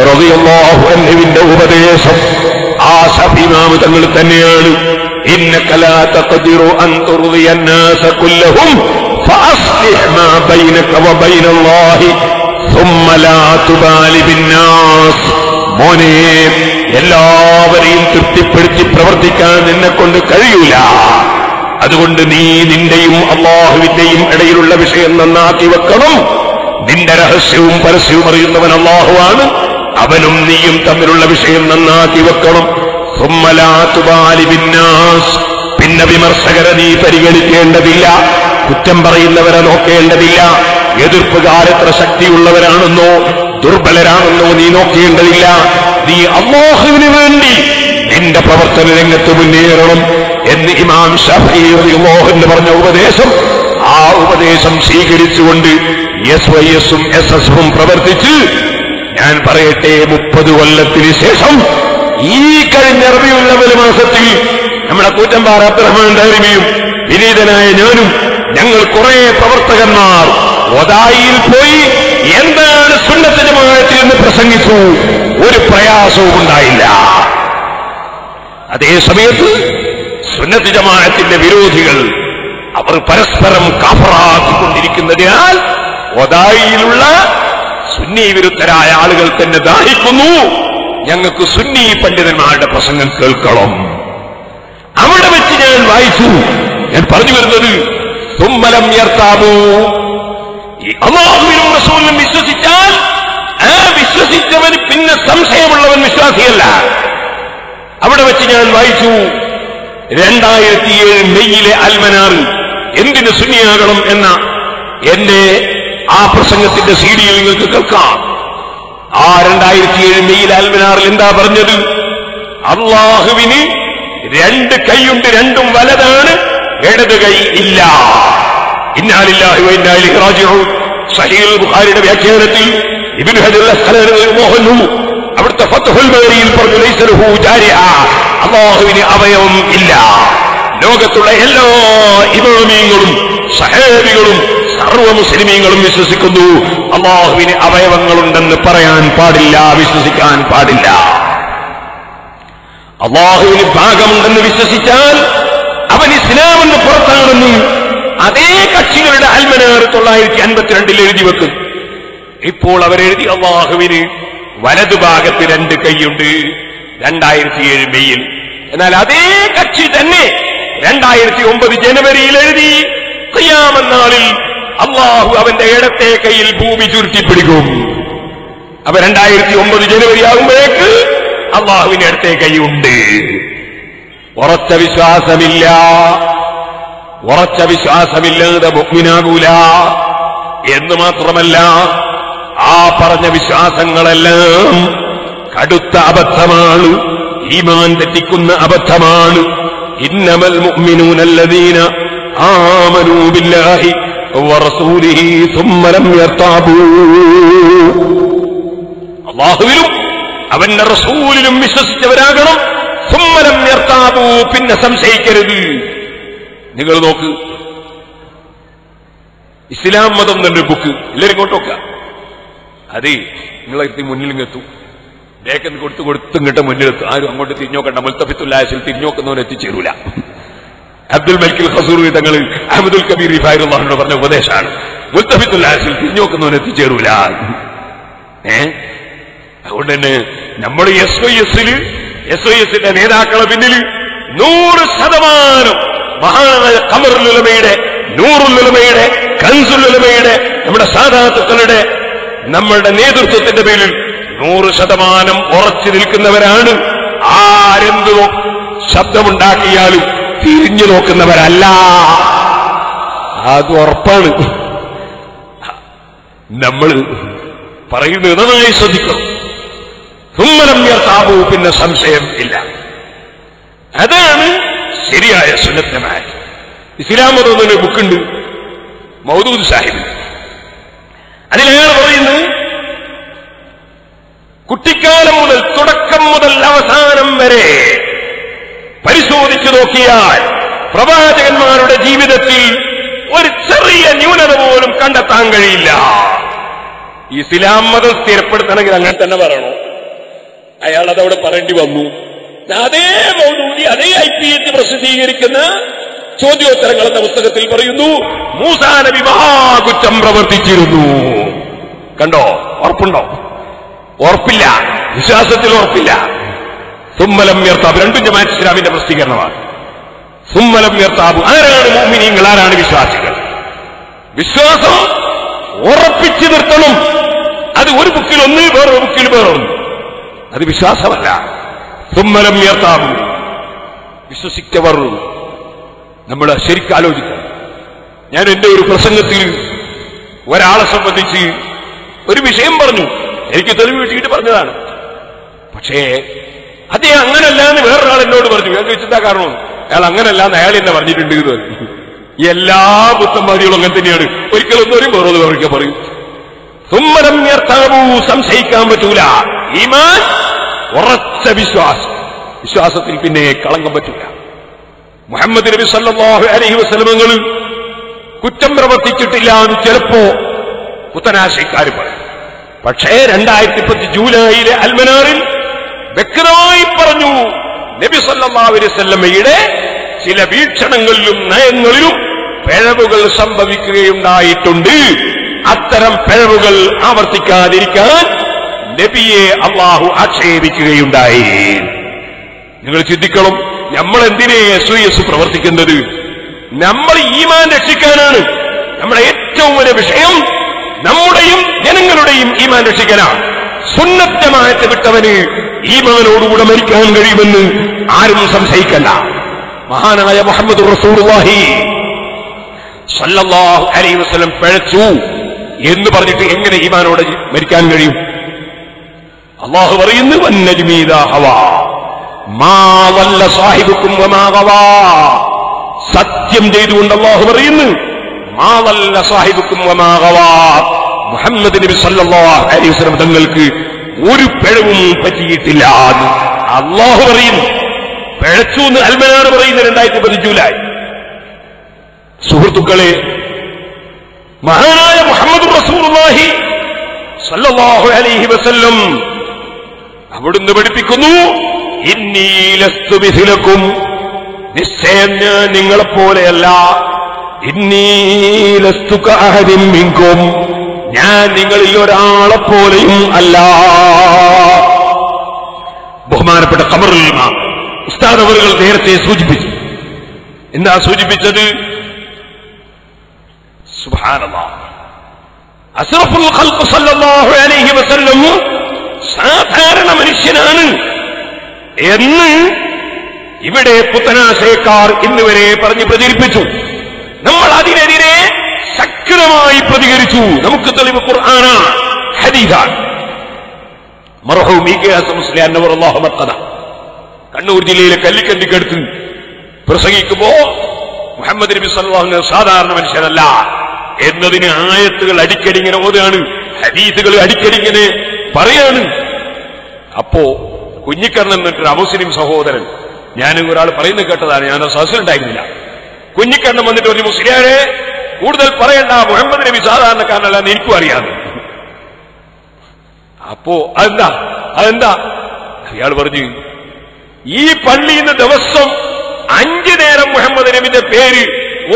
റളിയല്ലാഹു അൻഹുവിന്റെ ഉപദേശം ആ ശാഫിഈ ഇമാം തങ്ങൾ തന്നെയാണ്. إنك لا تقدر أن ترضي الناس كلهم فأصلح ما بينك وبين الله ثم لا تبالي بالناس. മോനെ, എല്ലാവരെയും തൃപ്തിപ്പെടുത്തി പ്രവർത്തിക്കാൻ നിന്നെ കൊണ്ട് കഴിയൂല. അതുകൊണ്ട് നീ നിന്റെയും അല്ലാഹുവിന്റെയും ഇടയിലുള്ള വിഷയം നന്നാക്കി വെക്കണം. നിന്റെ രഹസ്യവും പരസ്യവും അറിയുന്നവൻ അല്ലാഹുവാണ്. അവനും നീയും തമ്മിലുള്ള വിഷയം നന്നാക്കി വെക്കണം. ثم لا تبالي بالناس. പിന്നെ വിമർശകരെ നീ പരിഗണിക്കേണ്ടതില്ല, കുറ്റം പറയുന്നവരെ നോക്കേണ്ടതില്ല. എതിർപ്പുകാരെത്ര ശക്തിയുള്ളവരാണെന്നോ ദുർബലരാണെന്നോ നീ നോക്കേണ്ടതില്ല. നീ അല്ലാഹുവിന് വേണ്ടി നിന്റെ പ്രവർത്തന രംഗത്ത് മുന്നേറണം എന്ന് ഇമാം ശാഫിഈ റളിയല്ലാഹു അൻഹു പറഞ്ഞ ഉപദേശം, ആ ഉപദേശം സ്വീകരിച്ചുകൊണ്ട് SYSും SSFും പ്രവർത്തിച്ച് ഞാൻ പറയട്ടെ, 30 കൊല്ലത്തിന് ശേഷം ഈ കഴിഞ്ഞ റബീഉൽ അവ്വൽ മാസത്തിൽ നമ്മുടെ കൂറ്റമ്പാറ അബ്ദുറഹ്മാൻ ദാരിമിയും വിനീതനായ ഞാനും ഞങ്ങൾ കുറെ പ്രവർത്തകന്മാർ ഒതായിൽ പോയി എന്താണ് സുന്നത്ത് ജമാഅത്ത് എന്ന് പ്രസംഗിച്ചു. ഒരു പ്രയാസവും ഉണ്ടായില്ല. അതേ സമയത്ത് സുന്നത്ത് ജമാഅത്തിന്റെ വിരോധികൾ അവർ പരസ്പരം കാഫറാക്കിക്കൊണ്ടിരിക്കുന്നതിനാൽ ഒതായിലുള്ള സുന്നി വിരുദ്ധരായ ആളുകൾ തന്നെ ദാഹിക്കുന്നു, ഞങ്ങൾക്ക് സുന്നി പണ്ഡിതന്മാരുടെ പ്രസംഗം കേൾക്കണം. അവിടെ വെച്ച് ഞാൻ വായിച്ചു. ഞാൻ പറഞ്ഞു വരുന്നത്, തുമ്മലം യർതാബു, അല്ലാഹുവിനും റസൂലിനും വിശ്വസിച്ചാൽ ആ വിശ്വസിച്ചവന് പിന്നെ സംശയമുള്ളവൻ വിശ്വാസിയല്ല. അവിടെ വെച്ച് ഞാൻ വായിച്ചു 2007 മെയ്യിലെ അൽമനാറിൽ എന്തിന് സുന്നിയാകണം എന്ന എന്റെ ആ പ്രസംഗത്തിന്റെ CD നിങ്ങൾക്ക് കേൾക്കാം. ആ 2007 മെയ്യിലെ അൽമനാറിൽ എന്താ പറഞ്ഞത്? അല്ലാഹുവിന് 2 കൈയുണ്ട്, രണ്ടും വലതാണ്, ഇടത് കൈ ഇല്ല. ഇന്നാ ലില്ലാഹി വ ഇന്നാ ഇലൈഹി റാജിഊൻ. സഹീഹുൽ ബുഖാരിയുടെ വ്യാഖ്യാനത്തിൽ ഇബ്നു ഹജർ അൽ-അസ്ഖലാനി റളിയല്ലാഹു അവിടുത്തെ ഫത്ഹുൽ ബാരിയിൽ പറഞ്ഞു, ലൈസ ലഹു ജാരിഹ, അല്ലാഹുവിന് അവയവം ഇല്ല. ലോകത്തുള്ള എല്ലാ ഇമാമിയങ്ങളും സഹാബികളും സർവ്വ മുസ്ലിമീങ്ങളും വിശ്വസിക്കുന്നു. അല്ലാഹുവിന് അവയവങ്ങളുണ്ടെന്ന് പറയാൻ പാടില്ല, വിശ്വസിക്കാൻ പാടില്ല. അല്ലാഹുവിന് ഭാഗമുണ്ടെന്ന് വിശ്വസിച്ചാൽ അവൻ ഇസ്ലാമെന്ന് പുറത്താണെന്ന് അതേ കക്ഷികളുടെ അൽമനാർ 952 എഴുതി വെക്കും. ഇപ്പോൾ അവരെഴുതി അല്ലാഹുവിന് വലതുഭാഗത്ത് 2 കൈയുണ്ട് 2007 മെയ്യിൽ. എന്നാൽ അതേ കക്ഷി തന്നെ 2009 ജനുവരിയിൽ എഴുതി ഖിയാമത്ത് നാളിൽ അല്ലാഹു അവന്റെ ഇടത്തെ കൈയിൽ ഭൂമി ചുരുട്ടിപ്പിടിക്കും. അപ്പൊ 2009 ജനുവരി ആകുമ്പോഴേക്ക് അല്ലാഹുവിന്റെ ഇടത്തെ കൈയുണ്ട്. ഉറച്ച വിശ്വാസമില്ലാതെ മുഅ്മിനാകൂല എന്ന് മാത്രമല്ല, ആ പറഞ്ഞ വിശ്വാസങ്ങളെല്ലാം കടുത്ത അബദ്ധമാണ്, ഈമാൻ തെറ്റിക്കുന്ന അബദ്ധമാണ്. ഇന്നമൽ മുഅ്മിനൂന അല്ലദീന ആമനൂ ബില്ലാഹി വറസൂലിഹി സുമ്മ ലം യർതാബൂ. അല്ലാഹുവിലും അവന്റെ റസൂലിലും വിശ്വസിച്ചവരാകണം. സുമ്മ ലം യർതാബൂ, പിന്നെ സംശയിക്കരുത്. നിങ്ങൾ നോക്ക്, ഇസ്ലാം മതം എന്നൊരു ബുക്ക് എല്ലാവരും ഇങ്ങോട്ട് നോക്കുക. അതെ, നിങ്ങളെത്തി മുന്നിലിങ്ങെത്തും, ബേക്കെന്ന് കൊടുത്തും കിട്ട മുന്നിലെത്തും. ആരും അങ്ങോട്ട് തിരിഞ്ഞോക്കണ്ട. മുൽത്തഫിത്തുല്ലാഹിൽ തിരിഞ്ഞോക്കുന്നവൻ എത്തിച്ചേരൂല. അബ്ദുൽ മലിക് ഖസൂർ തങ്ങൾ അഹ്മദുൽ കബീർ റിഫായിറുള്ളാഹിനോട് പറഞ്ഞ ഉപദേശമാണ്, മുൽത്തഫിത്തുല്ലാഹിൽ തിരിഞ്ഞോക്കുന്നവൻ എത്തിച്ചേരൂല. അതുകൊണ്ട് തന്നെ നമ്മൾ SYSന്റെ നേതാക്കളെ പിന്നിൽ 100% മഹാനായ ഖമറുൽ ഉലമയുടെ, നൂറുൽ ഉലമയുടെ, കൻസുൽ ഉലമയുടെ, നമ്മുടെ സാദാത്തുക്കളുടെ, നമ്മളുടെ നേതൃത്വത്തിന്റെ പേരിൽ 100% ഉറച്ചു നിൽക്കുന്നവരാണ്. ആരെന്തോ ശബ്ദമുണ്ടാക്കിയാലും തിരിഞ്ഞു നോക്കുന്നവരല്ല. അത് ഉറപ്പാണ്. നമ്മൾ പറയുന്നത് നന്നായി ശ്രദ്ധിക്കണം. സുമ്മലം യർതാബൂ, പിന്നെ സംശയം ഇല്ല. അതാണ് ശരിയായ സുന്നത്തമായ ഇസ്ലാം മതം എന്നൊരു ബുക്കുണ്ട് മൗദൂദ് സാഹിബിന്. അതിലയാൾ പറയുന്നത്, കുട്ടിക്കാലം മുതൽ തുടക്കം മുതൽ അവസാനം വരെ പരിശോധിച്ചു നോക്കിയാൽ പ്രവാചകന്മാരുടെ ജീവിതത്തിൽ ഒരു ചെറിയ ന്യൂനത പോലും കണ്ടെത്താൻ കഴിയില്ല. ഇസ്ലാം മതം സ്ഥിരപ്പെടുത്തണമെങ്കിൽ അങ്ങനെ തന്നെ പറയണോ? അയാൾ അതവിടെ പറയേണ്ടി വന്നു. അതേ മൗദൂദി അതേ IPH പ്രസിദ്ധീകരിക്കുന്ന ചോദ്യോത്തരങ്ങൾ എന്ന പുസ്തകത്തിൽ പറയുന്നു, മൂസാ നബി മഹാകുറ്റം പ്രവർത്തിച്ചിരുന്നു. കണ്ടോ? ഉറപ്പുണ്ടോ? ഉറപ്പില്ല, വിശ്വാസത്തിൽ ഉറപ്പില്ല. സുമ്മലം യർതാബ്, രണ്ടും ജമാഅത്ത് ഇസ്ലാമിന്റെ പ്രസിദ്ധീകരണമാണ്. സുമ്മലം യർതാബ്, ആരാണ് മുഅ്മിനീങ്ങൾ, ആരാണ് വിശ്വാസികൾ? വിശ്വാസം ഉറപ്പിച്ചു നിർത്തണം. അത് ഒരു ബുക്കിൽ ഒന്ന്, വേറൊരു ബുക്കിൽ വേറൊന്ന്. അത് വിശ്വാസമല്ല. സുമ്മലം യർതാബ്, വിശ്വസിച്ചവർ. നമ്മൾ ശരിക്കും ആലോചിക്കണം. ഞാൻ എന്റെ ഒരു പ്രസംഗത്തിൽ ഒരാളെ സംബന്ധിച്ച് ഒരു വിഷയം പറഞ്ഞു, എനിക്ക് തെളിവ് കിട്ടിയിട്ട് പറഞ്ഞതാണ്. പക്ഷേ അദ്ദേഹം അങ്ങനല്ല എന്ന് വേറൊരാൾ എന്നോട് പറഞ്ഞു. ഞാൻ ചോദിച്ചെന്താ കാരണം? അയാൾ അങ്ങനല്ല എന്ന് അയാൾ എന്നെ പറഞ്ഞിട്ടുണ്ട് എന്ന് പറഞ്ഞു. എല്ലാ പുത്തന്മാരികളും അങ്ങനെ തന്നെയാണ്. ഒരിക്കലൊന്നും ഒരു വേറൊന്ന് ഒരിക്കൽ പറയും. സുമ്മലം യർതാബൂ, സംശയിക്കാൻ പറ്റൂല. ഈമാൻ ഉറച്ച വിശ്വാസത്തിൽ പിന്നെ കളങ്കം പറ്റൂല. മുഹമ്മദ് നബി സല്ലല്ലാഹു അലൈഹി വസല്ലം കുറ്റം പ്രവർത്തിച്ചിട്ടില്ല എന്ന് ചിലപ്പോ പുത്തനാശയക്കാർ പറയും. പക്ഷേ 2010 ജൂലൈയിലെ അൽമനാറിൽ വ്യക്തമായി പറഞ്ഞു, നബി സല്ലല്ലാഹു അലൈഹി വസല്ലമയുടെ ചില വീക്ഷണങ്ങളിലും നയങ്ങളിലും പിഴവുകൾ സംഭവിക്കുകയുണ്ടായിട്ടുണ്ട്. അത്തരം പിഴവുകൾ ആവർത്തിക്കാതിരിക്കാൻ നബിയെ അല്ലാഹു ആക്ഷേപിക്കുകയുണ്ടായി. നിങ്ങൾ ചിന്തിക്കണം, നമ്മൾ എന്തിനെ SYS പ്രവർത്തിക്കുന്നത്? നമ്മൾ ഈമാൻ രക്ഷിക്കാനാണ്. നമ്മുടെ ഏറ്റവും വലിയ വിഷയം നമ്മുടെയും ജനങ്ങളുടെയും ഈമാൻ രക്ഷിക്കാനാണ്. സുന്നത്ത് ജമാഅത്ത് വിട്ടവന് ഈമാനോടുകൂടെ മരിക്കാൻ കഴിയുമെന്ന് ആരും സംശയിക്കണ്ട. മഹാനായ മുഹമ്മദ് റസൂലുള്ളാഹി സല്ലല്ലാഹു അലൈഹി വസല്ലം പിഴച്ചു എന്ന് പറഞ്ഞിട്ട് എങ്ങനെ ഈമാനോടെ മരിക്കാൻ കഴിയും? അല്ലാഹു പറയുന്നു, വന്നജ്മി ഇദാ ഹവാ മാ വല്ല സാഹിബുക്കും വമാ ഗവാ. സത്യം ചെയ്തുകൊണ്ട് അല്ലാഹു പറയുന്നു, മാ വല്ല സാഹിബുക്കും വമാ ഗവാ. മുഹമ്മദ് നബി സല്ലല്ലാഹു അലൈഹി വസല്ലം തങ്ങൾക്ക് ഒരു പിഴവും പറ്റിയിട്ടില്ല എന്ന് അല്ലാഹു പറയുന്നു. പിഴച്ചു എന്ന് അൽമനാർ പറയുന്നു 2010 ജൂലൈ. സുഹൃത്തുക്കളെ, മഹാനായ മുഹമ്മദ് റസൂലുള്ളാഹി സല്ലല്ലാഹു അലൈഹി വസല്ലം അവിടുന്ന് പഠിപ്പിക്കുന്നു, ഇന്നീ ലസ്തു മിഥിലക്കും, നിശ്ചയം ഞാൻ നിങ്ങളെപ്പോലെയല്ല. ഇന്നീ ലസ്തു കഅഹദിൻ മിൻകും, ഞാൻ നിങ്ങളിൽ ഒരാളെപ്പോലെയും അല്ല. ബഹുമാനപ്പെട്ട ഖമറുൽ ഇമാം ഉസ്താദ് അവറുകൾ നേരത്തെ സൂചിപ്പിച്ചു. എന്താ സൂചിപ്പിച്ചത്? സുബ്ഹാനല്ലാഹ്, അസ്റഫുൽ ഖൽഖ് സല്ലല്ലാഹു അലൈഹി വസല്ലം സാധാരണ മനുഷ്യനാണ് എന്ന് ഇവിടെ പുത്തനാശയക്കാർ ഇന്നുവരെ പറഞ്ഞ് പ്രചരിപ്പിച്ചു. നമ്മൾ അതിനെതിരെ ശക്തമായി പ്രതികരിച്ചു. നമുക്ക് തെളിവ് ഖുർആനാണ്, ഹദീസാണ്. മർഹൂം ഇ കെ ഹസൻ മുസ്ലിയാർ നവറല്ലാഹു മർഖദ കണ്ണൂർ ജില്ലയിലെ കല്ലിക്കണ്ടിക്കടുത്ത് പ്രസംഗിക്കുമ്പോ മുഹമ്മദ് നബി സല്ലല്ലാഹു അലൈഹി വസല്ലം സാധാരണ മനുഷ്യനല്ല എന്നതിന് ആയത്തുകൾ അടിക്കടി ഇങ്ങനെ ഓതാണ്, ഹദീസുകൾ അടിക്കടി ഇങ്ങനെ പറയാണ്. അപ്പോ കുഞ്ഞിക്കണ്ണൻ എന്നിട്ടൊരു അമുസ്ലിം സഹോദരൻ, ഞാൻ ഒരാൾ പറയുന്നത് കേട്ടതാണ്, ഞാൻ സദസ്സിലുണ്ടായിരുന്നില്ല. കുഞ്ഞിക്കണ്ണൻ വന്നിട്ട് പറഞ്ഞു, മുസ്ലിയാരെ കൂടുതൽ പറയണ്ട, മുഹമ്മദ് നബി സാധാരണക്കാരനല്ല എന്ന് എനിക്കും അറിയാതെ. അപ്പോ അതെന്താ അയാൾ പറഞ്ഞു, ഈ പള്ളിയിൽ നിന്ന് ദിവസം 5 നേരം മുഹമ്മദ് നബിന്റെ പേര്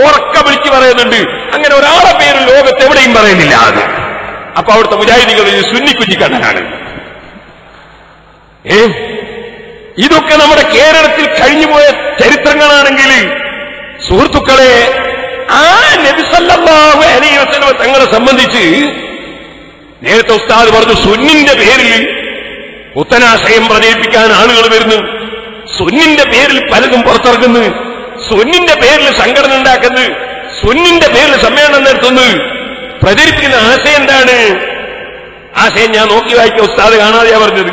ഉറക്ക വിളിച്ച് പറയുന്നുണ്ട്, അങ്ങനെ ഒരാളെ പേര് ലോകത്ത് എവിടെയും പറയുന്നില്ല. അത് അപ്പൊ അവിടുത്തെ മുജാഹിദീകൾ സുന്നി കുഞ്ഞിക്കണ്ണനാണ്. ഇതൊക്കെ നമ്മുടെ കേരളത്തിൽ കഴിഞ്ഞുപോയ ചരിത്രങ്ങളാണെങ്കിൽ സുഹൃത്തുക്കളെ, ആ നബി സല്ലല്ലാഹു അലൈഹി വസല്ലം തങ്ങളെ സംബന്ധിച്ച് നേരത്തെ ഉസ്താദ് പറഞ്ഞു, സുന്നിന്റെ പേരിൽ പുത്തനാശയം പ്രചരിപ്പിക്കാൻ ആളുകൾ വരുന്നു, സുന്നിന്റെ പേരിൽ പലതും പുറത്തിറക്കുന്നു, സുന്നിന്റെ പേരിൽ സംഘടന ഉണ്ടാക്കുന്നു, സുന്നിന്റെ പേരിൽ സമ്മേളനം നടത്തുന്നു. പ്രചരിപ്പിക്കുന്ന ആശയം എന്താണ്? ആശയം ഞാൻ നോക്കി വായിക്കുക, ഉസ്താദ് കാണാതെയാ പറഞ്ഞത്.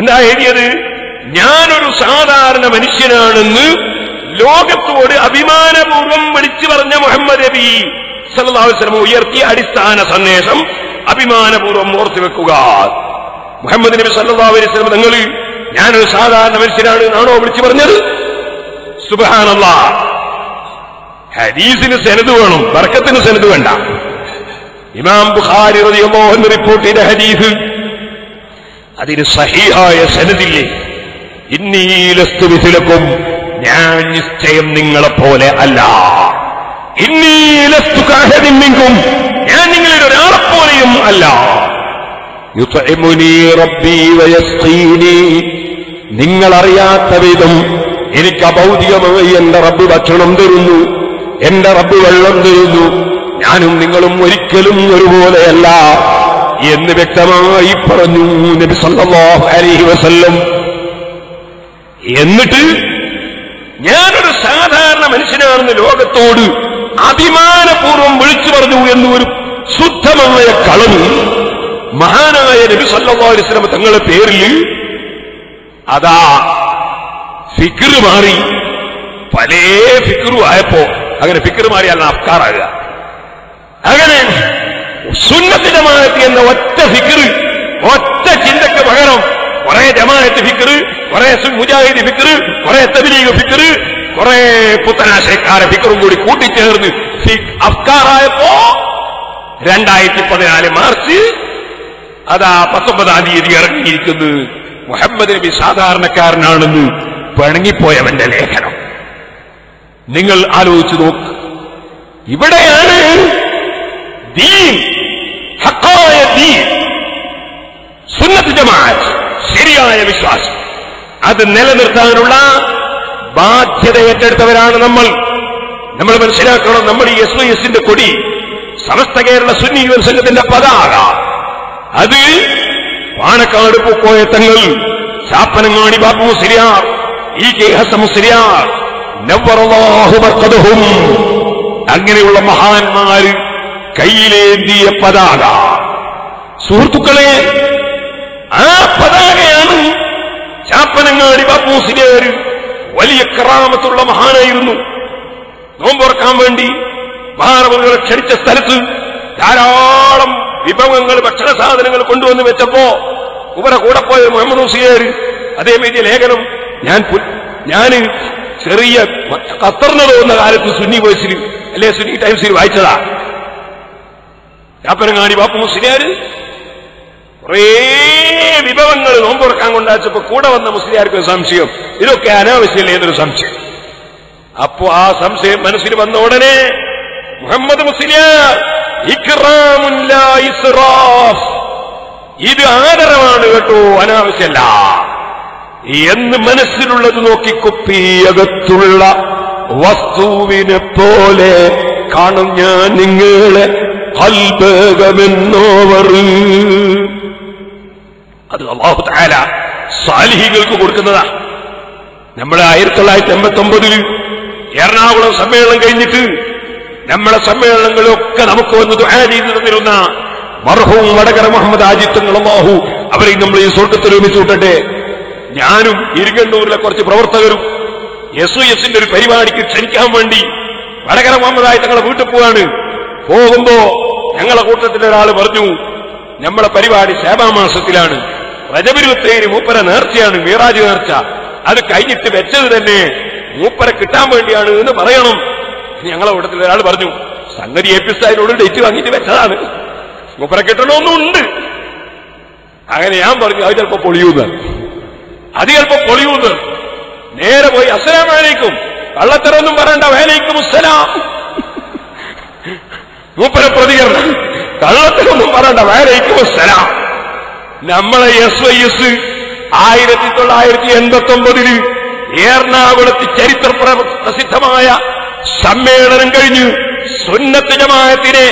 എന്താ എഴുതിയത്? ഞാനൊരു സാധാരണ മനുഷ്യനാണെന്ന് ലോകത്തോട് അഭിമാനപൂർവ്വം വിളിച്ചു പറഞ്ഞ മുഹമ്മദ് നബി സല്ലല്ലാഹു അലൈഹി വസല്ലം ഉയർത്തിയ അടിസ്ഥാന സന്ദേശം അഭിമാനപൂർവ്വം ഓർത്തുവെക്കുക. മുഹമ്മദ് നബി സല്ലല്ലാഹു അലൈഹി വസല്ലം നിങ്ങൾ ഞാനൊരു സാധാരണ മനുഷ്യനാണ് എന്നാണോ വിളിച്ചു പറഞ്ഞത്? സുബ്ഹാനല്ലാഹ്. ഹദീസിന് സനദ് വേണം, ബർക്കത്തിന് സനദ് വേണ്ട. ഇമാം ബുഖാരി റളിയല്ലാഹു അൻഹു റിപ്പോർട്ട് ചെയ്ത ഹദീസ്, അതിന് സഹീഹായ സനദില്ലേ. ഇന്നീ ലസ്തു മിഥിലക്കും, ഞാൻ നിശ്ചയം നിങ്ങളെപ്പോലെ അല്ല. ഇന്നീ ലസ്തു കഅഹദിൻ മിൻകും, ഞാൻ നിങ്ങളിൽ ഒരാളെപ്പോലെയും അല്ല. യുത്ഇമുനി റബ്ബി വയസ്ഖീനി, നിങ്ങളറിയാത്ത വിധം എനിക്ക് അഭൗതികമായി എന്റെ റബ്ബ് ഭക്ഷണം തരുന്നു, എന്റെ റബ്ബ് വെള്ളം തരുന്നു. ഞാനും നിങ്ങളും ഒരിക്കലും ഒരുപോലെയല്ല എന്ന് വ്യക്തമായി പറഞ്ഞു നബി സല്ലല്ലാഹു അലൈഹി വസല്ലം. എന്നിട്ട് ഞാനൊരു സാധാരണ മനുഷ്യനാണെന്ന് ലോകത്തോട് അഭിമാനപൂർവ്വം വിളിച്ചു പറഞ്ഞു എന്നൊരു ശുദ്ധമായ കളവ് മഹാനായ നബി സല്ലല്ലാഹു അലൈഹി വസല്ലം തങ്ങളുടെ പേരിൽ അതാ ഫിക്ർ മാറി. പല ഫിക്റും ആയപ്പോ അങ്ങനെ ഫിക്ർ മാറിയാൽ അഫ്കാറാകുക. അങ്ങനെ സുന്നത്ത് ജമാഅത്ത് എന്ന ഒറ്റ ഫിക്ർ, ഒറ്റ ചിന്തക്ക് പകരം കുറെ ജമാഅത്ത് ഫിക്ർ, കുറെ മുജാഹിദ് ഫിക്ർ, കുറെ തബ്ലീഗ് ഫിക്ർ, കുറെ പുത്തനാശയക്കാരെ ഫിക്റും കൂടി കൂട്ടിച്ചേർന്ന് അഫ്കാറായപ്പോ 2014 മാർച്ച് അതാ 19-ാം തീയതി ഇറങ്ങിയിരിക്കുന്നു മുഹമ്മദ് നബി സാധാരണക്കാരനാണെന്ന് പിണങ്ങിപ്പോയവന്റെ ലേഖനം. നിങ്ങൾ ആലോചിച്ചു നോക്ക്. ഇവിടെയാണ് ദീൻ, ഹഖായ ദീൻ, സുന്നത്ത് ജമാഅത്ത്, ശരിയായ വിശ്വാസം അത് നിലനിർത്താനുള്ള ബാധ്യത ഏറ്റെടുത്തവരാണ് നമ്മൾ. നമ്മൾ മനസ്സിലാക്കണം, നമ്മൾ ഈ SYSന്റെ കൊടി, സമസ്ത കേരള സുന്നി യുവൻ സംഘത്തിന്റെ പതാക, അത് പാണക്കാട് പൂക്കോയ തങ്ങൾ, ചാപ്പനങ്ങാടി ബാബു മുസ്ലിയാർ, ഇ കെ ഹസൻ മുസ്ലിയാർ, നവ്വറല്ലാഹു മർഖദഹും, അങ്ങനെയുള്ള മഹാന്മാര് കയ്യിലേന്തിയ പതാക. സുഹൃത്തുക്കളെ, ആ പതാകയാണ് ചാപ്പനങ്ങാടി ബാബു മുസ്ലിയാർ. വലിയ കറാമത്തുള്ള മഹാനായിരുന്നു. നോമ്പുറക്കാൻ വേണ്ടി മഹാനവറുകളെ ക്ഷണിച്ച സ്ഥലത്ത് ധാരാളം വിഭവങ്ങൾ, ഭക്ഷണ സാധനങ്ങൾ കൊണ്ടുവന്ന് വെച്ചപ്പോ ഇവരെ കൂടെ പോയ മുഹമ്മദ് മുസ്ലിയാർ അതേമേതിയ ലേഖനം ഞാൻ ചെറിയ ഖത്തറിന് തോന്നുന്ന കാലത്ത് സുന്നി വോയിസിൽ അല്ലെ സുന്നി ടൈംസിൽ വായിച്ചതാ. ചാപ്പനങ്ങാടി ബാപ്പു മുസ്ലിയാര് കുറേ വിഭവങ്ങൾ നോമ്പുറക്കാൻ കൊണ്ടാച്ചപ്പോ കൂടെ വന്ന മുസ്ലിയാർക്ക് ഒരു സംശയം, ഇതൊക്കെ അനാവശ്യമല്ലേ എന്നൊരു സംശയം. അപ്പോ ആ സംശയം മനസ്സിൽ വന്ന ഉടനെ മുഹമ്മദ് മുസ്ലിയാർ ഇക്റാമുൻ ലാ ഇസ്റാഫ്, ഇത് ആദരവാണ് കേട്ടോ, അനാവശ്യമല്ല എന്ന് മനസ്സിലുള്ളത് നോക്കി കുപ്പിയകത്തുള്ള വസ്തുവിനെ പോലെ കാണും ഞാൻ നിങ്ങളെ കൽബകമെന്നോവർ. അത് അല്ലാഹു തആല സാലിഹീങ്ങൾക്ക് കൊടുക്കുന്നതാ. നമ്മളെ 1989 എറണാകുളം സമ്മേളനം കഴിഞ്ഞിട്ട് നമ്മളെ സമ്മേളനങ്ങളൊക്കെ നമുക്ക് വന്ന് ദുആ ചെയ്തു തന്നിരുന്ന മർഹൂം വടകര മുഹമ്മദ് ആജിത്തങ്ങൾ അല്ലാഹു അവരെ നമ്മൾ ഈ സ്വർഗ്ഗത്തിൽ ഒരുമിച്ച് കൂട്ടട്ടെ. ഞാനും ഇരിങ്ങണ്ണൂരിലെ കുറച്ച് പ്രവർത്തകരും SOSന്റെ ഒരു പരിപാടിക്ക് ക്ഷണിക്കാൻ വേണ്ടി വടകര മുഹമ്മദ് ആജിത്തങ്ങളെ വീട്ടിൽ പോവാണ്. പോകുമ്പോ ഞങ്ങളെ കൂട്ടത്തിലെ ഒരാൾ പറഞ്ഞു, നമ്മളെ പരിപാടി ശഅബാൻ മാസത്തിലാണ്, റജബിൽ 27 മൂപ്പര നേർച്ചയാണ്, മിറാജ് നേർച്ച, അത് കഴിഞ്ഞിട്ട് വെച്ചത് തന്നെ മൂപ്പരെ കിട്ടാൻ വേണ്ടിയാണ് എന്ന് പറയണം. ഞങ്ങളെ കൂട്ടത്തിൽ ഒരാൾ പറഞ്ഞു, സംഗതി എപ്പിസായിനോട് ഡേറ്റ് വാങ്ങിയിട്ട് വെച്ചതാണ്, മൂപ്പരെ കിട്ടണമെന്നുണ്ട്. അങ്ങനെ ഞാൻ പറഞ്ഞു, അത് ചിലപ്പോ പൊളിയൂന്ന്. നേരെ പോയി അസ്സലാമു അലൈക്കും, കള്ളത്തരൊന്നും പറയണ്ട, വഅലൈക്കും അസ്സലാം. മൂപ്പരെ പ്രതികരണം, കള്ളത്തരൊന്നും പറയണ്ട, വഅലൈക്കും അസ്സലാം. നമ്മളെ SYS 1989 എറണാകുളത്ത് ചരിത്ര പ്രസിദ്ധമായ സമ്മേളനം കഴിഞ്ഞ് സുന്നത്ത് ജമാഅത്തിനെ